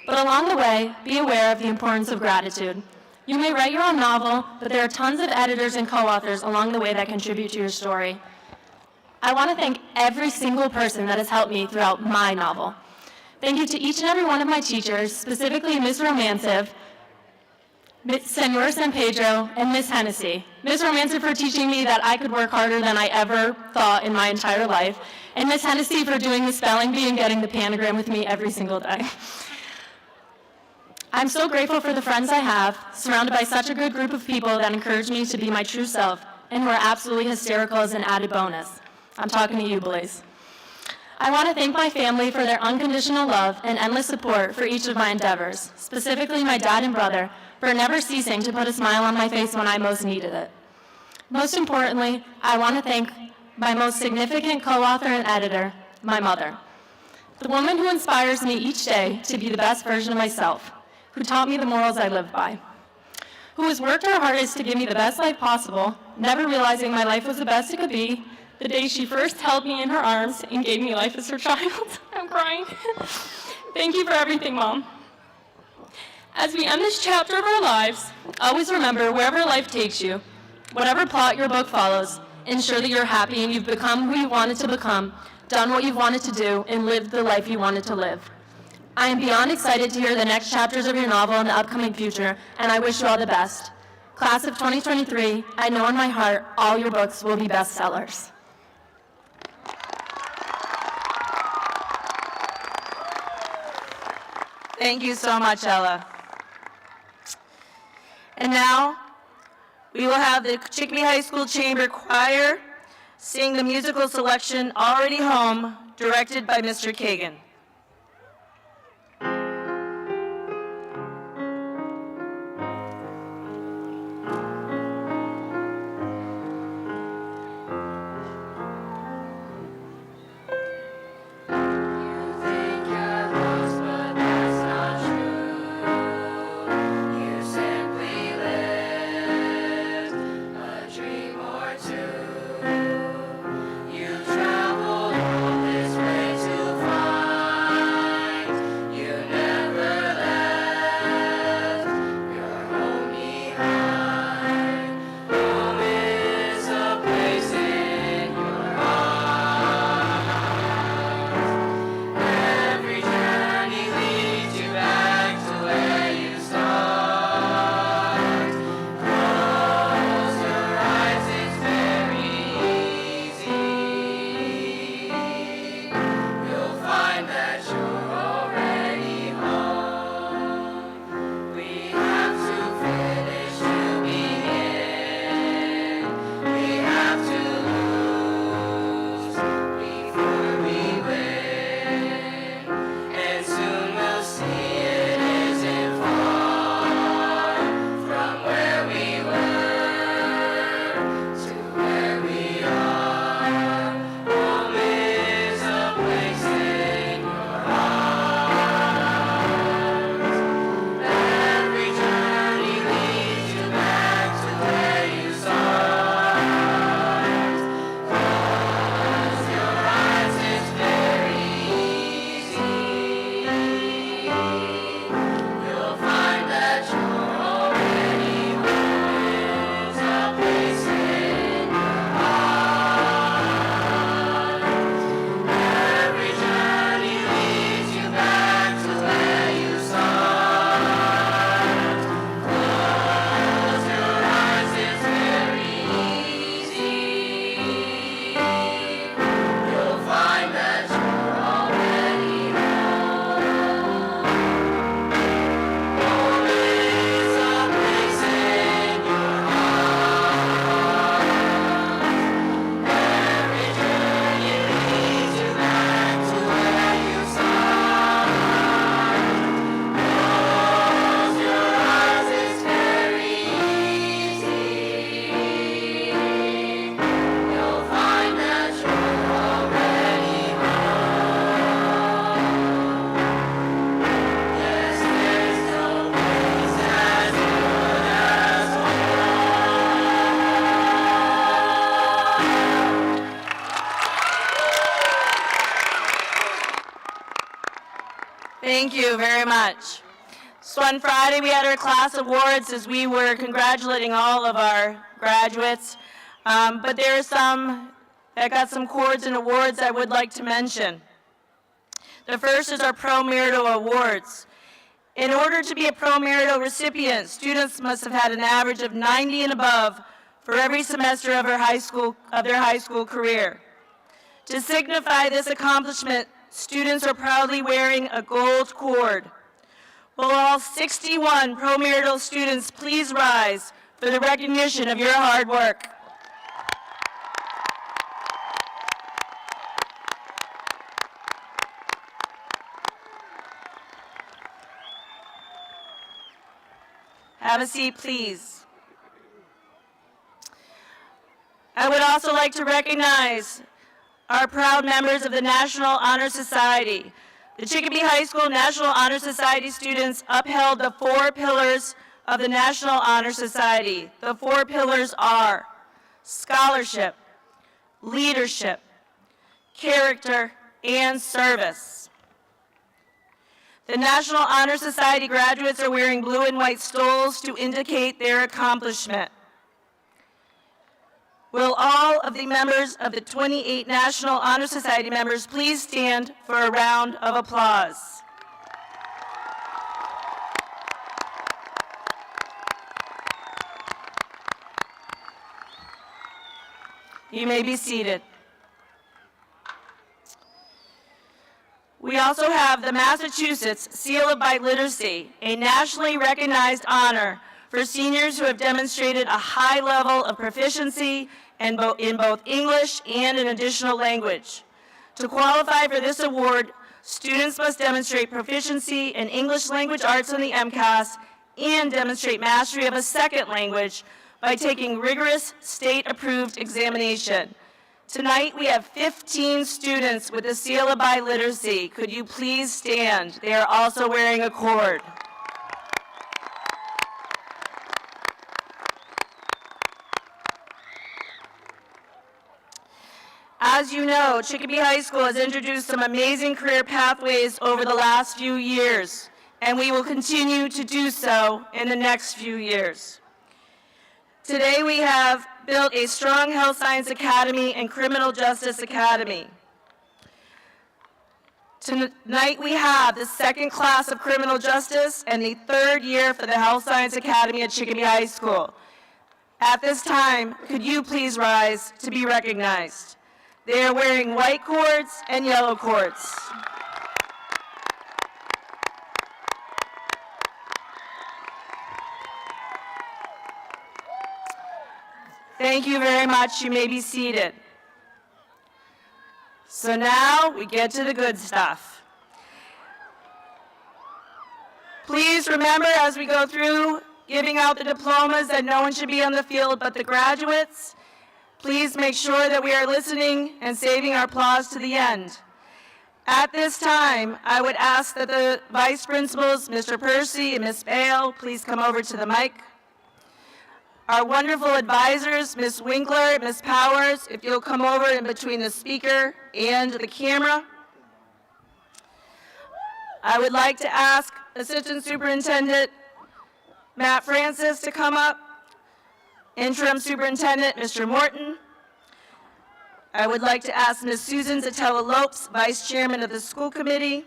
But along the way, be aware of the importance of gratitude. You may write your own novel, but there are tons of editors and co-authors along the way that contribute to your story. I want to thank every single person that has helped me throughout my novel. Thank you to each and every one of my teachers, specifically Ms. Romancev, Senor San Pedro, and Ms. Hennessy. Ms. Romancev for teaching me that I could work harder than I ever thought in my entire life, and Ms. Hennessy for doing the spelling bee and getting the panagram with me every single day. I'm so grateful for the friends I have, surrounded by such a good group of people that encourage me to be my true self, and who are absolutely hysterical as an added bonus. I'm talking to you, boys. I want to thank my family for their unconditional love and endless support for each of my endeavors, specifically my dad and brother, for never ceasing to put a smile on my face when I most needed it. Most importantly, I want to thank my most significant co-author and editor, my mother, the woman who inspires me each day to be the best version of myself, who taught me the morals I live by, who has worked her hardest to give me the best life possible, never realizing my life was the best it could be, the day she first held me in her arms and gave me life as her child. I'm crying. Thank you for everything, Mom. As we end this chapter of our lives, always remember wherever life takes you, whatever plot your book follows, ensure that you're happy and you've become who you wanted to become, done what you've wanted to do, and lived the life you wanted to live. I am beyond excited to hear the next chapters of your novel in the upcoming future, and I wish you all the best. Class of 2023, I know in my heart all your books will be bestsellers. Thank you so much, Ella. And now, we will have the Chicopee High School Chamber Choir sing the musical selection Already Home, directed by Mr. Kagan. Traveled all this way to find Thank you very much. So on Friday, we had our class awards as we were congratulating all of our graduates. But there are some that got some cords and awards I would like to mention. The first is our Pro Merito Awards. In order to be a Pro Merito recipient, students must have had an average of 90 and above for every semester of their high school career. To signify this accomplishment, students are proudly wearing a gold cord. Will all 61 Pro Merito students please rise for the recognition of your hard work? Have a seat, please. I would also like to recognize our proud members of the National Honor Society. The Chicopee High School National Honor Society students upheld the 4 pillars of the National Honor Society. The 4 pillars are scholarship, leadership, character, and service. The National Honor Society graduates are wearing blue and white stoles to indicate their accomplishment. Will all of the members of the 28 National Honor Society members please stand for a round of applause? You may be seated. We also have the Massachusetts Seal of Biliteracy, a nationally recognized honor for seniors who have demonstrated a high level of proficiency in both English and an additional language. To qualify for this award, students must demonstrate proficiency in English language arts on the MCAS and demonstrate mastery of a second language by taking rigorous state-approved examination. Tonight, we have 15 students with the Seal of Biliteracy. Could you please stand? They are also wearing a cord. As you know, Chicopee High School has introduced some amazing career pathways over the last few years, and we will continue to do so in the next few years. Today, we have built a strong health science academy and criminal justice academy. Tonight, we have the 2nd class of criminal justice and the 3rd year for the health science academy at Chicopee High School. At this time, could you please rise to be recognized? They are wearing white cords and yellow cords. Thank you very much. You may be seated. So now we get to the good stuff. Please remember as we go through giving out the diplomas that no one should be on the field but the graduates. Please make sure that we are listening and saving our applause to the end. At this time, I would ask that the vice principals, Mr. Percy and Ms. Bale, please come over to the mic. Our wonderful advisors, Ms. Winkler, Ms. Powers, if you'll come over in between the speaker and the camera. I would like to ask Assistant Superintendent Matt Francis to come up. Interim Superintendent, Mr. Morton. I would like to ask Ms. Susan Zatella-Lopes, Vice Chairman of the School Committee.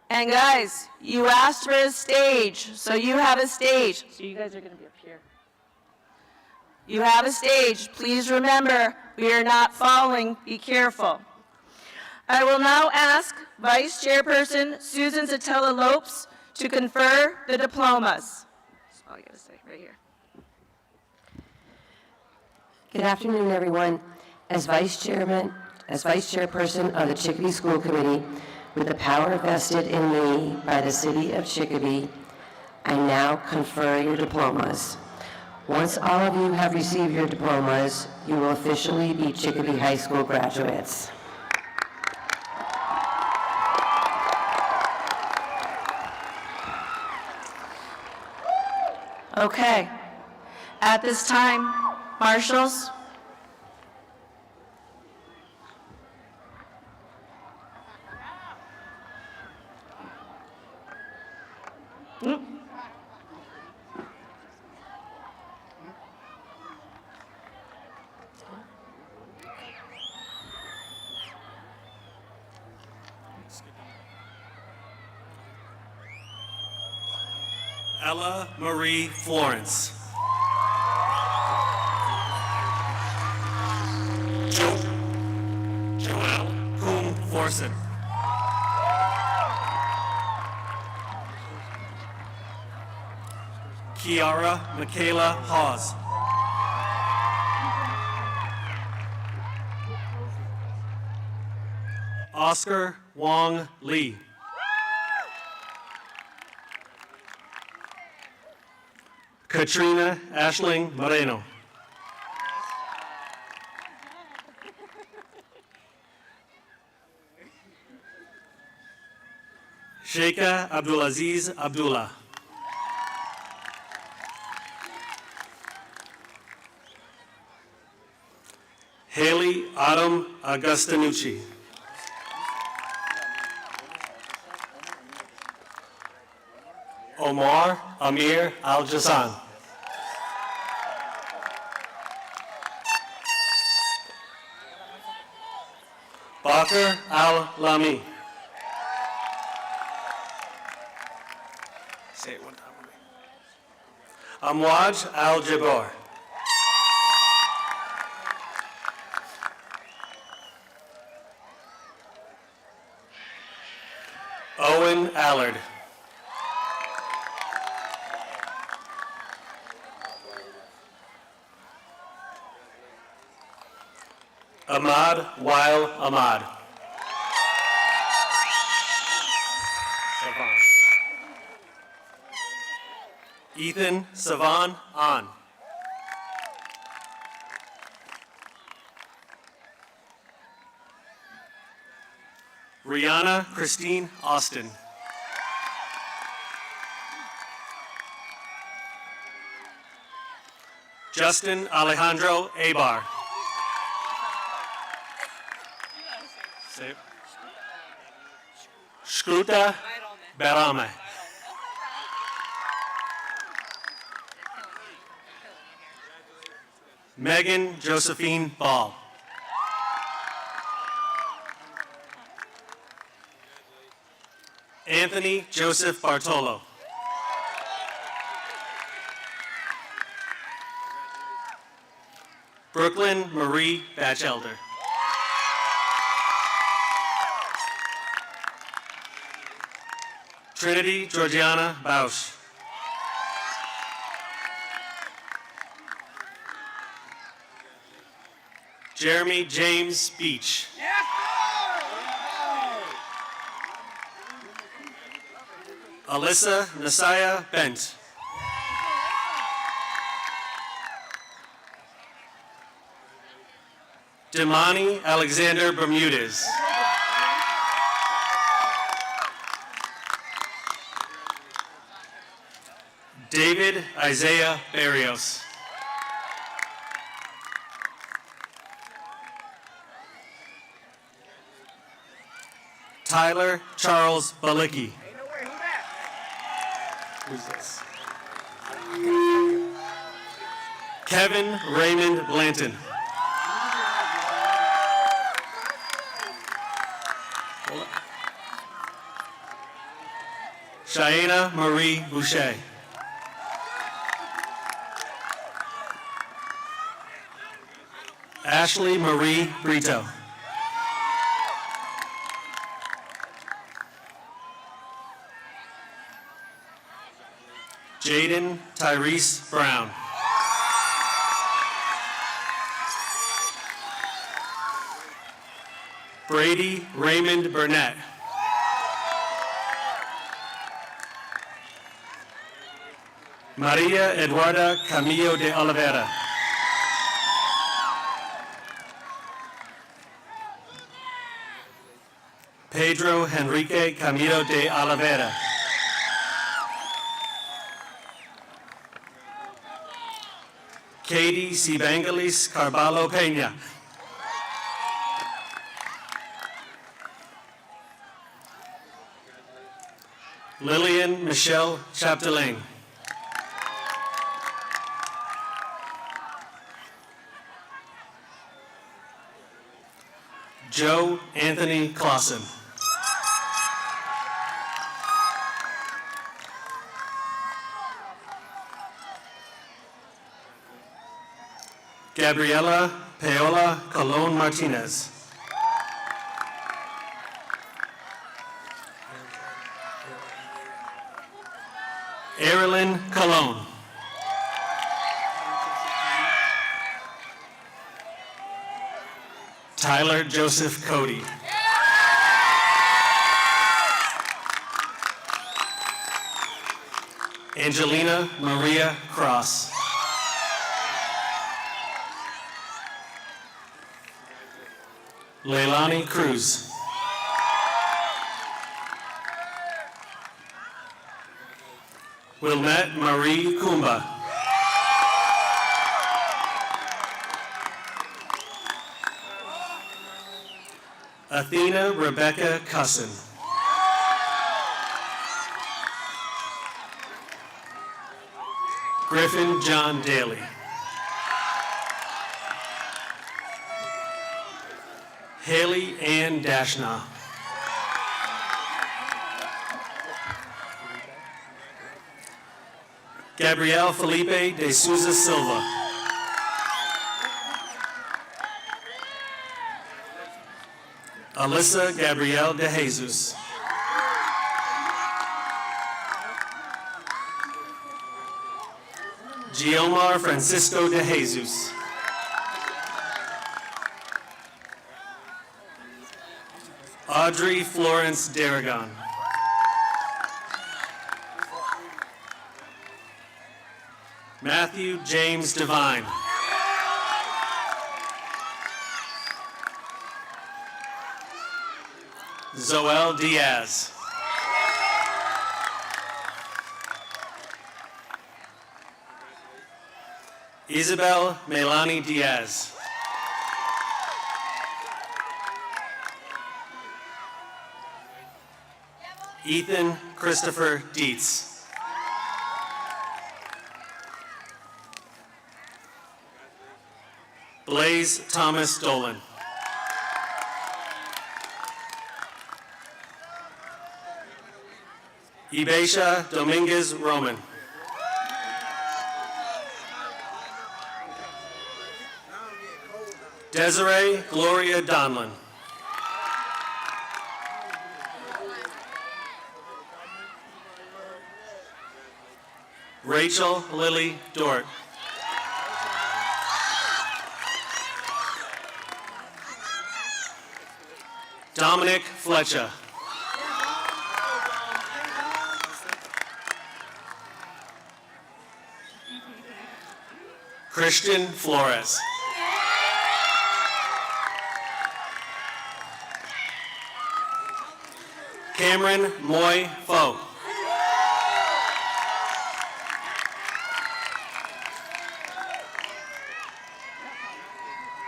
And guys, you asked for a stage, so you have a stage. So you guys are going to be up here. You have a stage. Please remember, we are not falling. Be careful. I will now ask Vice Chairperson Susan Zatella-Lopes to confer the diplomas. That's all I got to say right here. Good afternoon, everyone. As Vice Chairperson of the Chicopee School Committee, with the power vested in me by the City of Chicopee, I now confer your diplomas. Once all of you have received your diplomas, you will officially be Chicopee High School graduates. Okay. At this time, marshals. Ella Marie Florence. Joelle Kuhn Forsen. Kiara Michaela Hawes. Oscar Wong Lee. Katrina Ashling Moreno. Sheikha Abdulaziz Abdullah. Haley Autumn Augustinucci. Omar Amir Al-Jassan. Bakr Al-Lami. Say it one time with me. Amwaj Al-Jabbar. Owen Allard. Ahmad Weil Ahmad. Savan. Ethan Savan An. Rihanna Christine Austin. Justin Alejandro Abar. Shkruta Barame. Megan Josephine Ball. Anthony Joseph Bartolo. Brooklyn Marie Batchelder. Trinity Georgiana Bausch. Jeremy James Beach. Alyssa Nasaya Bent. Demani Alexander Bermudez. David Isaiah Barrios. Tyler Charles Balicki. Who's this? Kevin Raymond Blanton. Cheyenne Marie Boucher. Ashley Marie Brito. Jaden Tyrese Brown. Brady Raymond Burnett. Maria Eduarda Camillo de Oliveira. Pedro Henrique Camilo de Oliveira. Katie Sibangalis Carvalho Peña. Lillian Michelle Chapdelaine. Joe Anthony Clausen. Gabriela Paola Colon Martinez. Erilyn Colon. Tyler Joseph Cody. Angelina Maria Cross. Leilani Cruz. Wilmette Marie Kumba. Athena Rebecca Cusson. Griffin John Daly. Haley Ann Dashna. Gabrielle Felipe de Souza Silva. Alyssa Gabrielle de Jesus. Giomar Francisco de Jesus. Audrey Florence Daragon. Matthew James Devine. Zoel Diaz. Isabel Melanie Diaz. Ethan Christopher Dietz. Blaze Thomas Dolan. Ibesha Dominguez Roman. Desiree Gloria Donlin. Rachel Lily Dort. Dominic Fletcher. Christian Flores. Cameron Moy Foe.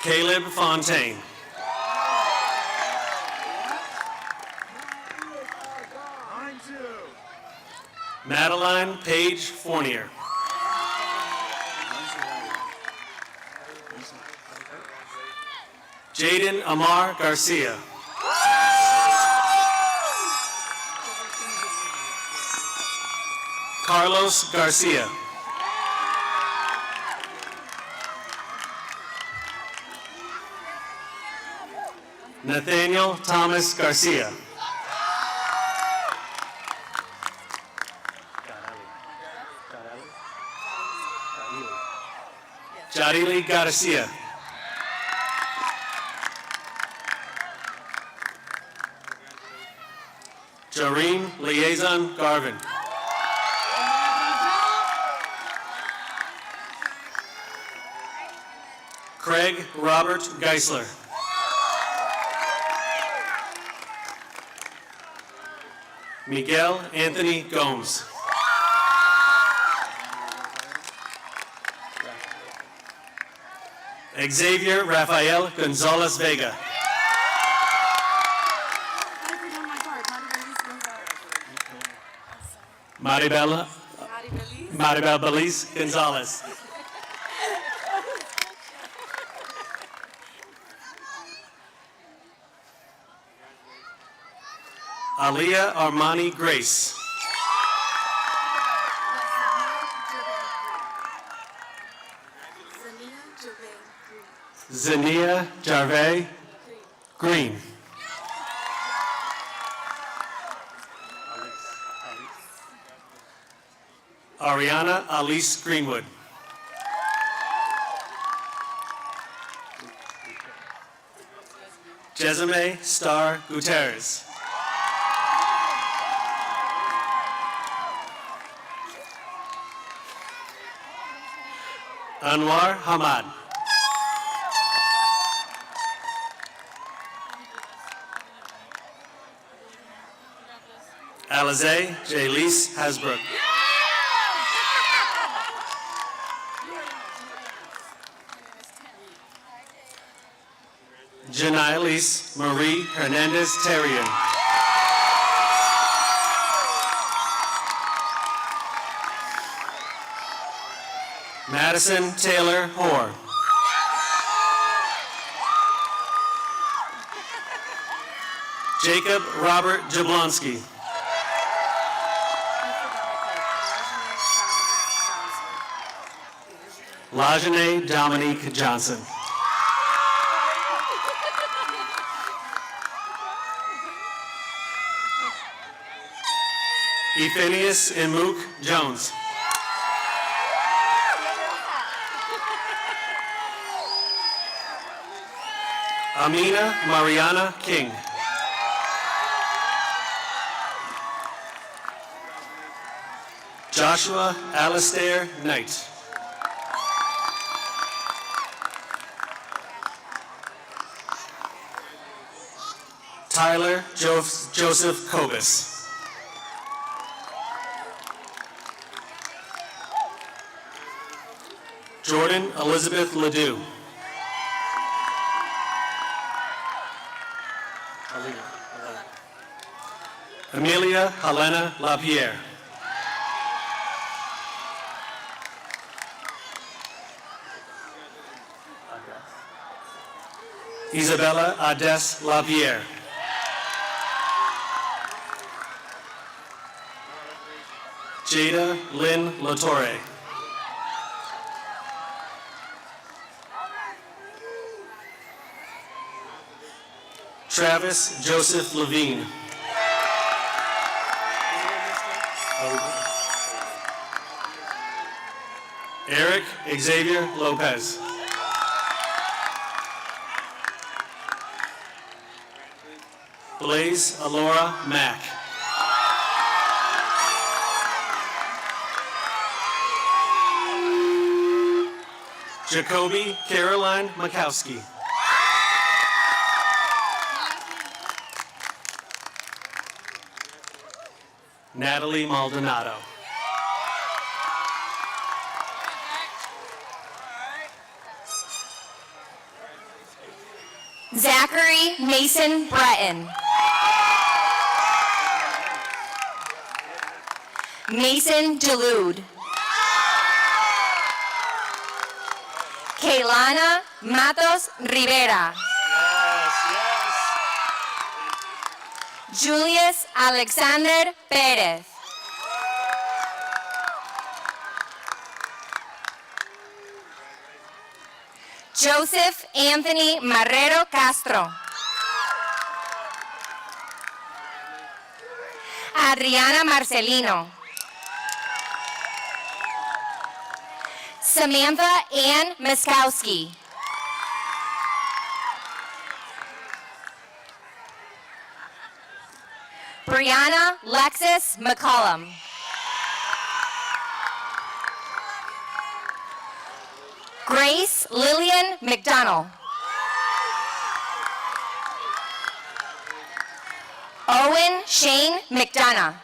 Caleb Fontaine. Madeline Page Fournier. Jaden Amar Garcia. Carlos Garcia. Nathaniel Thomas Garcia. Jadili Garcia. Jareen Liaison Garvin. Craig Robert Geisler. Miguel Anthony Gomes. Xavier Rafael Gonzalez Vega. Maribel Belize Gonzalez. Aliyah Armani Grace. Zania Jarvey Green. Ariana Alice Greenwood. Jesime Star Gutierrez. Anwar Hamad. Alize Jaylise Hasbrook. Janailis Marie Hernandez Terrian. Madison Taylor Hoare. Jacob Robert Jablonski. Lajane Dominique Johnson. Ephenius Imuk Jones. Amina Mariana King. Joshua Alastair Knight. Tyler Joseph Kobus. Jordan Elizabeth Ledoux. Amelia Helena LaPierre. Isabella Ades LaPierre. Jada Lynn Latorre. Travis Joseph Levine. Eric Xavier Lopez. Blaze Alora Mack. Jacoby Caroline Makowski. Natalie Maldonado. Zachary Mason Breton. Mason Delude. Kaylana Matos Rivera. Julius Alexander Perez. Joseph Anthony Marrero Castro. Adriana Marcelino. Samantha Ann Miskowski. Brianna Lexis McCollum. Grace Lillian McDonald. Owen Shane McDonough.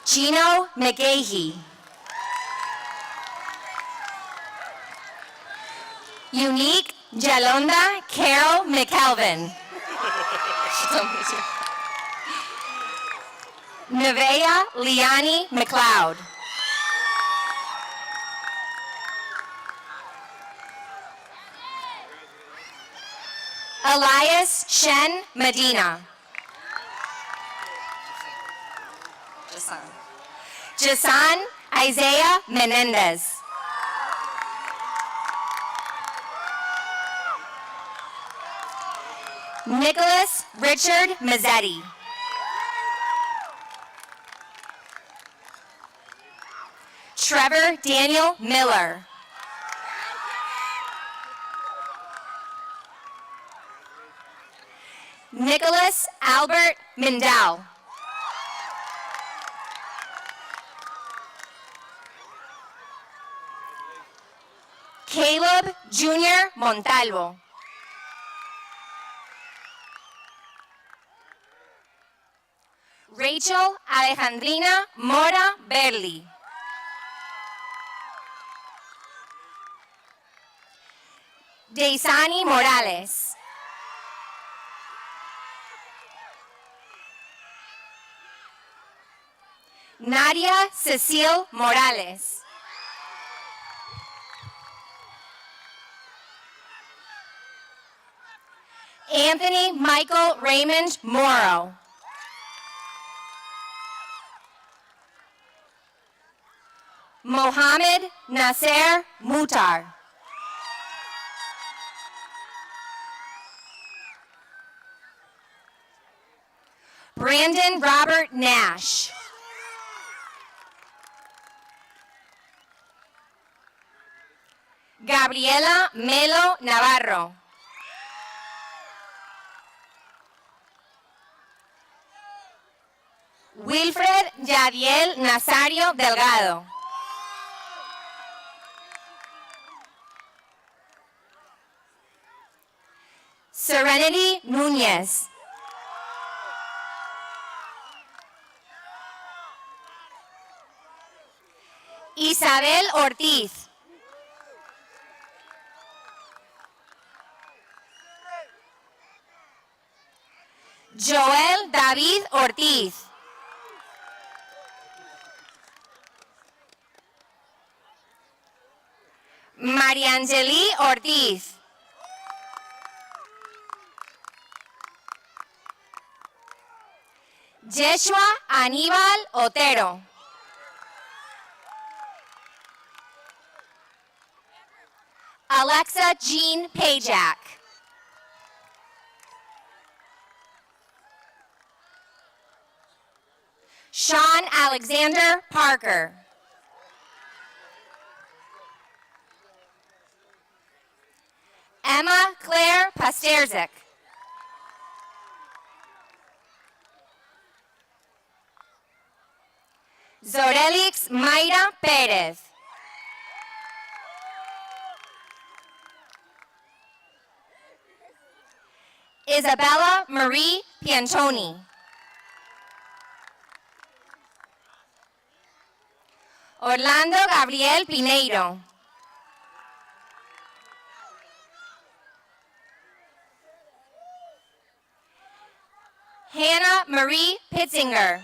Gino McGahee. Unique Jalonda Carol McKelvin. Nevaeh Liani McLeod. Elias Shen Medina. Jason Isaiah Menendez. Nicholas Richard Mazzetti. Trevor Daniel Miller. Nicholas Albert Mindell. Caleb Jr. Montalvo. Rachel Alejandrina Mora Berli. Daisani Morales. Nadia Cecile Morales. Anthony Michael Raymond Morrow. Mohammed Nasser Mutar. Brandon Robert Nash. Gabriela Melo Navarro. Wilfred Yadiel Nazario Delgado. Serenity Núñez. Isabel Ortiz. Joel David Ortiz. Mariangeli Ortiz. Yeshua Aníbal Otero. Alexa Jean Pajak. Sean Alexander Parker. Emma Claire Pasterzik. Zorelix Mayra Pérez. Isabella Marie Piantoni. Orlando Gabriel Pineiro. Hannah Marie Pitzinger.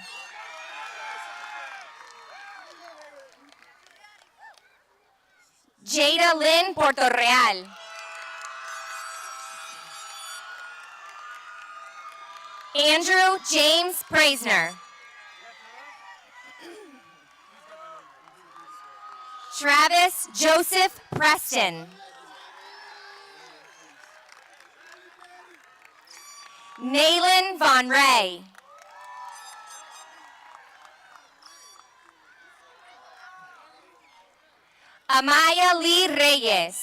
Jada Lynn Portorreal. Andrew James Praisner. Travis Joseph Preston. Naylan Von Ray. Amaya Lee Reyes.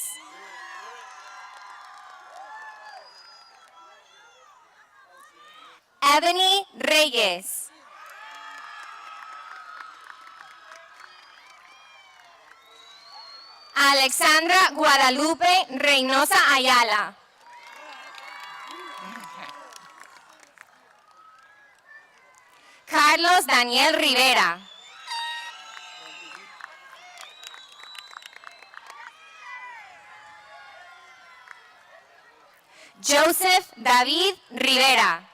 Ebony Reyes. Alexandra Guadalupe Reynosa Ayala. Carlos Daniel Rivera. Joseph David Rivera.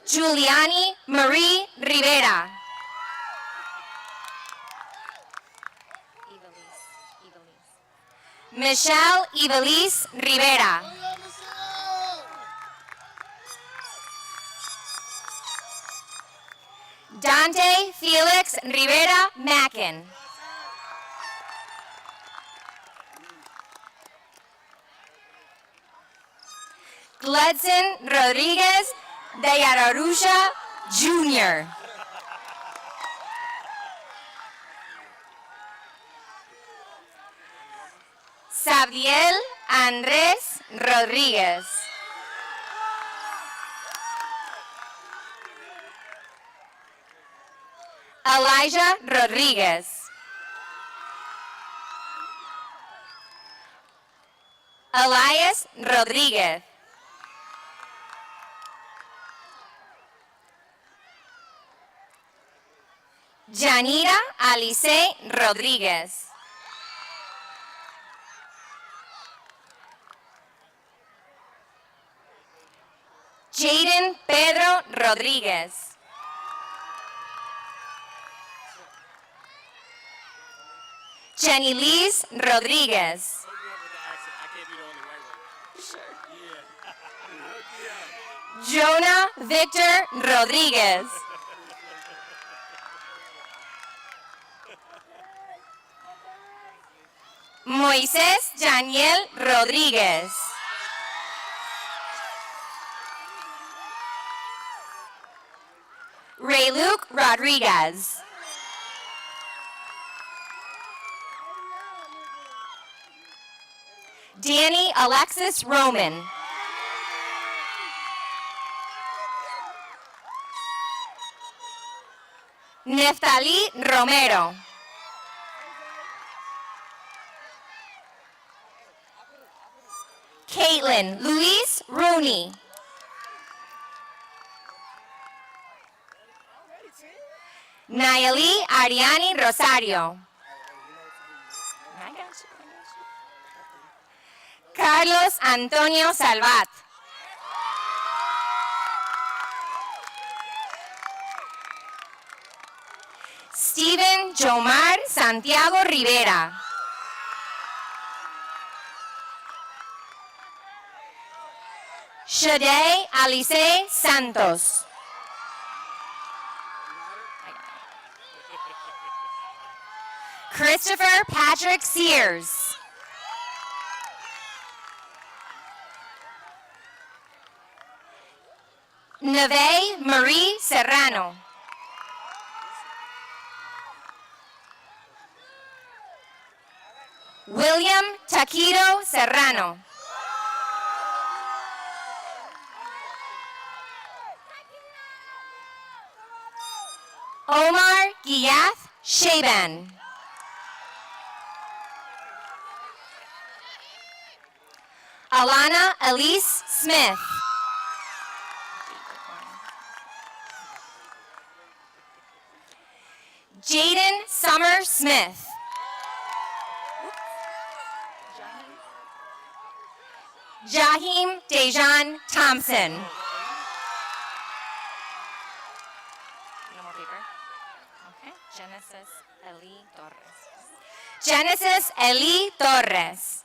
Juliani Marie Rivera. Michelle Ivelisse Rivera. Dante Felix Rivera Mackin. Gledson Rodriguez de Yararusha Jr. Sabdiel Andrés Rodríguez. Elijah Rodriguez. Elias Rodriguez. Janira Alice Rodriguez. Jaden Pedro Rodriguez. Jenny Liz Rodriguez. Jonah Victor Rodriguez. Moisés Daniel Rodríguez. Ray Luke Rodriguez. Danny Alexis Roman. Neftali Romero. Caitlin Luis Rooney. Nayeli Ariani Rosario. Carlos Antonio Salvat. Steven Jomar Santiago Rivera. Shade Alice Santos. Christopher Patrick Sears. Neve Marie Serrano. William Taquito Serrano. Omar Giath Shaban. Alana Elise Smith. Jaden Summer Smith. Jahim Dejan Thompson. No more paper. Okay. Genesis Eli Torres. Genesis Eli Torres.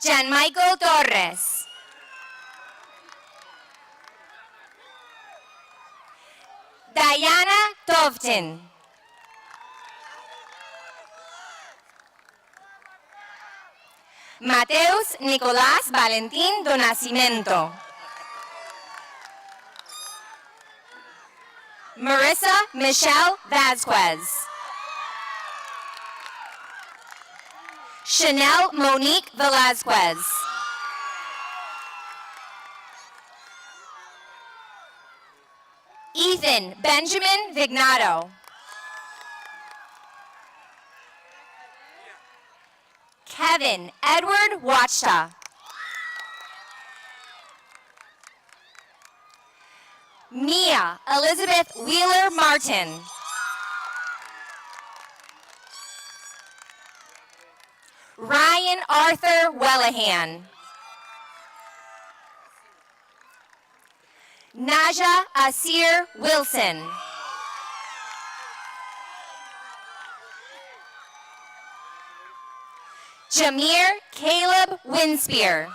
Jan Michael Torres. Diana Tovton. Mateus Nicolás Valentín do Nascimento. Marissa Michelle Vasquez. Chanel Monique Velazquez. Ethan Benjamin Vignato. Kevin Edward Wachta. Mia Elizabeth Wheeler Martin. Ryan Arthur Wellahan. Naja Asir Wilson. Jameer Caleb Winspear.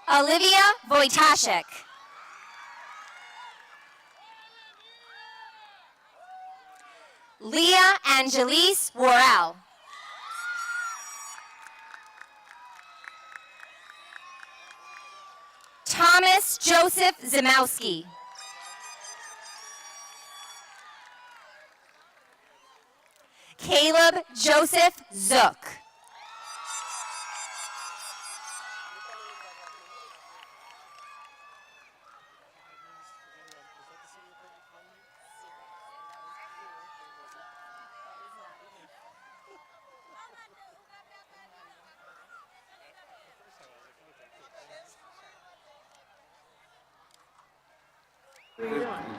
Olivia Wojtaszek. Leah Angelise Worrell. Thomas Joseph Zimowski. Caleb Joseph Zook.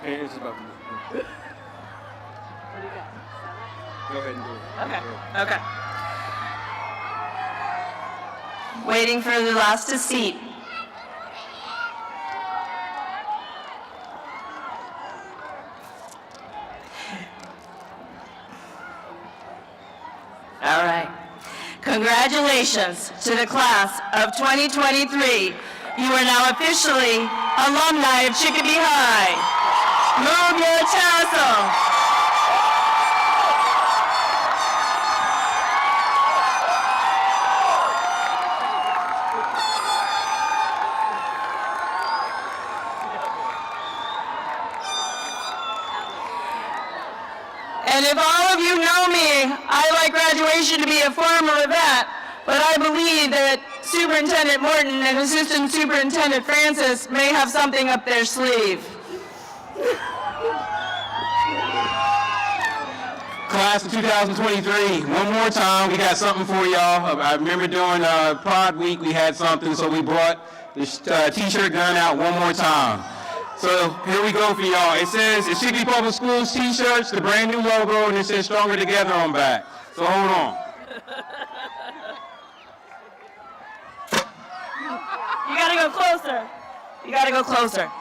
Parents about to move. Go ahead and do it. Okay. Waiting for the last to seat. All right. Congratulations to the class of 2023. You are now officially alumni of Chicopee High. Move your tassel. And if all of you know me, I like graduation to be a formal event, but I believe that Superintendent Morton and Assistant Superintendent Francis may have something up their sleeve. Class of 2023, one more time, we got something for y'all. I remember during Pride Week, we had something, so we brought this t-shirt gun out one more time. So here we go for y'all. It says, it Chicopee Public Schools t-shirts, the brand new logo, and it says Stronger Together on back. So hold on. You gotta go closer. You gotta go closer.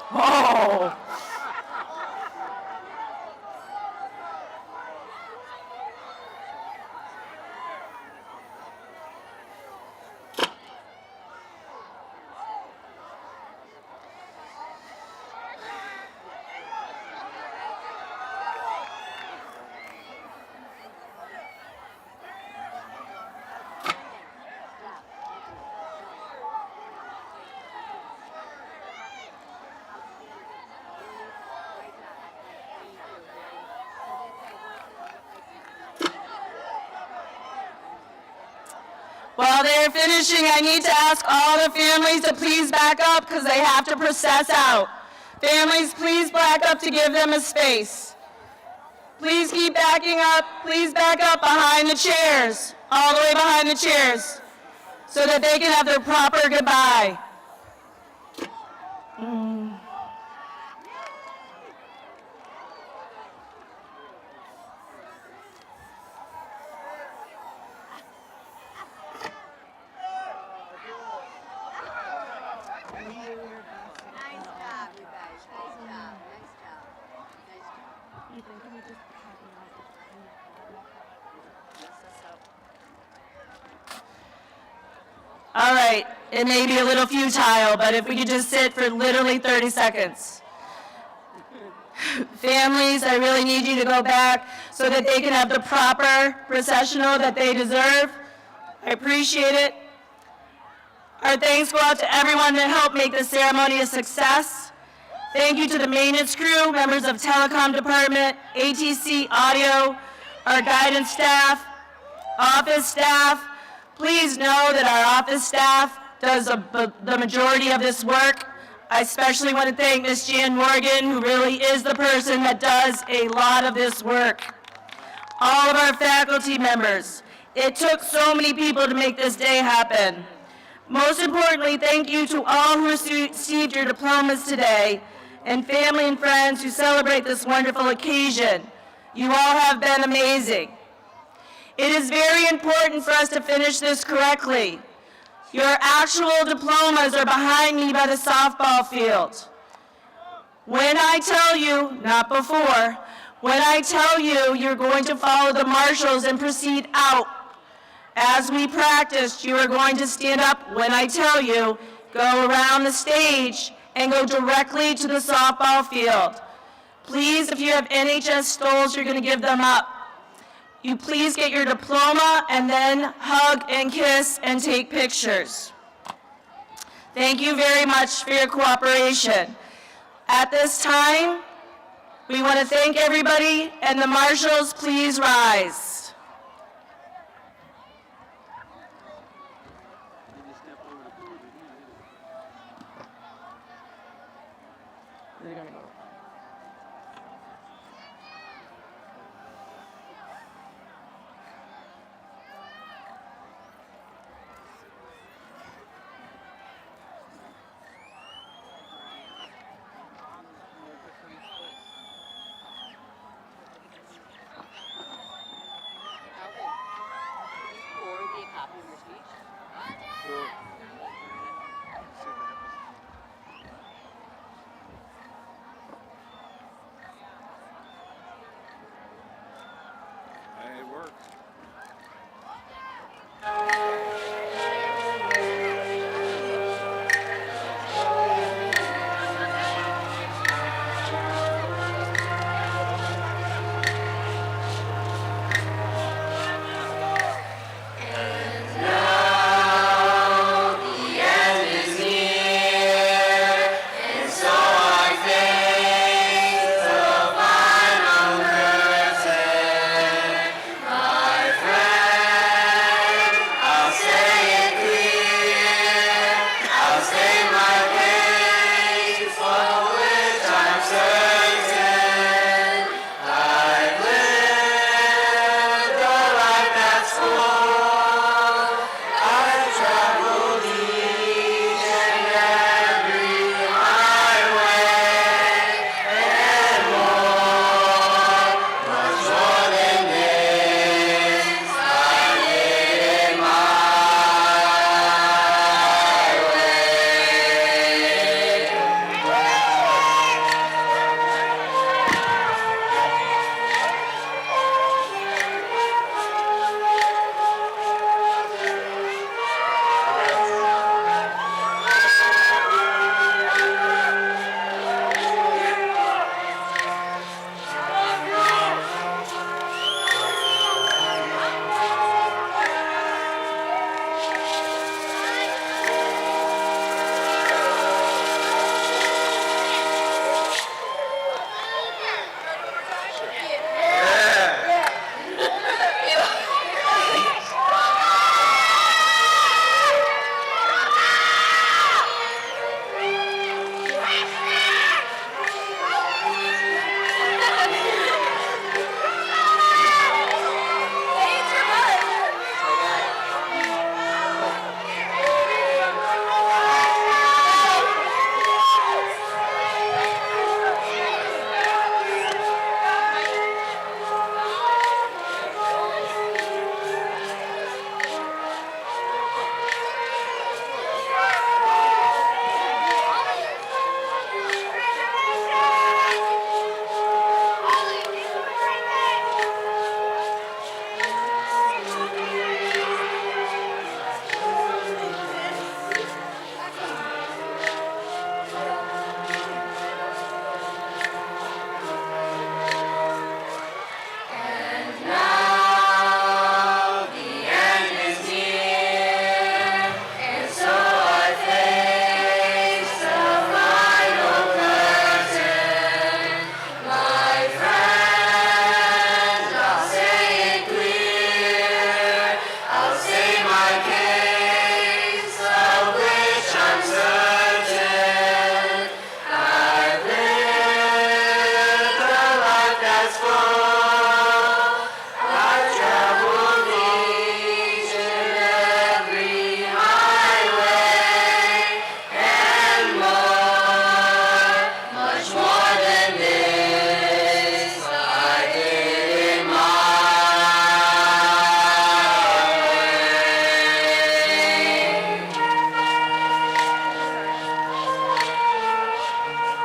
Oh! While they're finishing, I need to ask all the families to please back up because they have to process out. Families, please back up to give them a space. Please keep backing up. Please back up behind the chairs, all the way behind the chairs, so that they can have their proper goodbye. All right, It may be a little futile, but if we could just sit for literally 30 seconds. Families, I really need you to go back so that they can have the proper recessional that they deserve. I appreciate it. Our thanks go out to everyone that helped make the ceremony a success. Thank you to the maintenance crew, members of telecom department, ATC audio, our guidance staff, office staff. Please know that our office staff does the majority of this work. I especially want to thank Ms. Jan Morgan, who really is the person that does a lot of this work. All of our faculty members. It took so many people to make this day happen. Most importantly, thank you to all who received your diplomas today, and family and friends who celebrate this wonderful occasion. You all have been amazing. It is very important for us to finish this correctly. Your actual diplomas are behind me by the softball field. When I tell you, not before, when I tell you you're going to follow the marshals and proceed out, as we practiced, you are going to stand up when I tell you, go around the stage, and go directly to the softball field. Please, if you have NHS stoles, you're going to give them up. You please get your diploma and then hug and kiss and take pictures. Thank you very much for your cooperation. At this time, we want to thank everybody, and the marshals, please rise.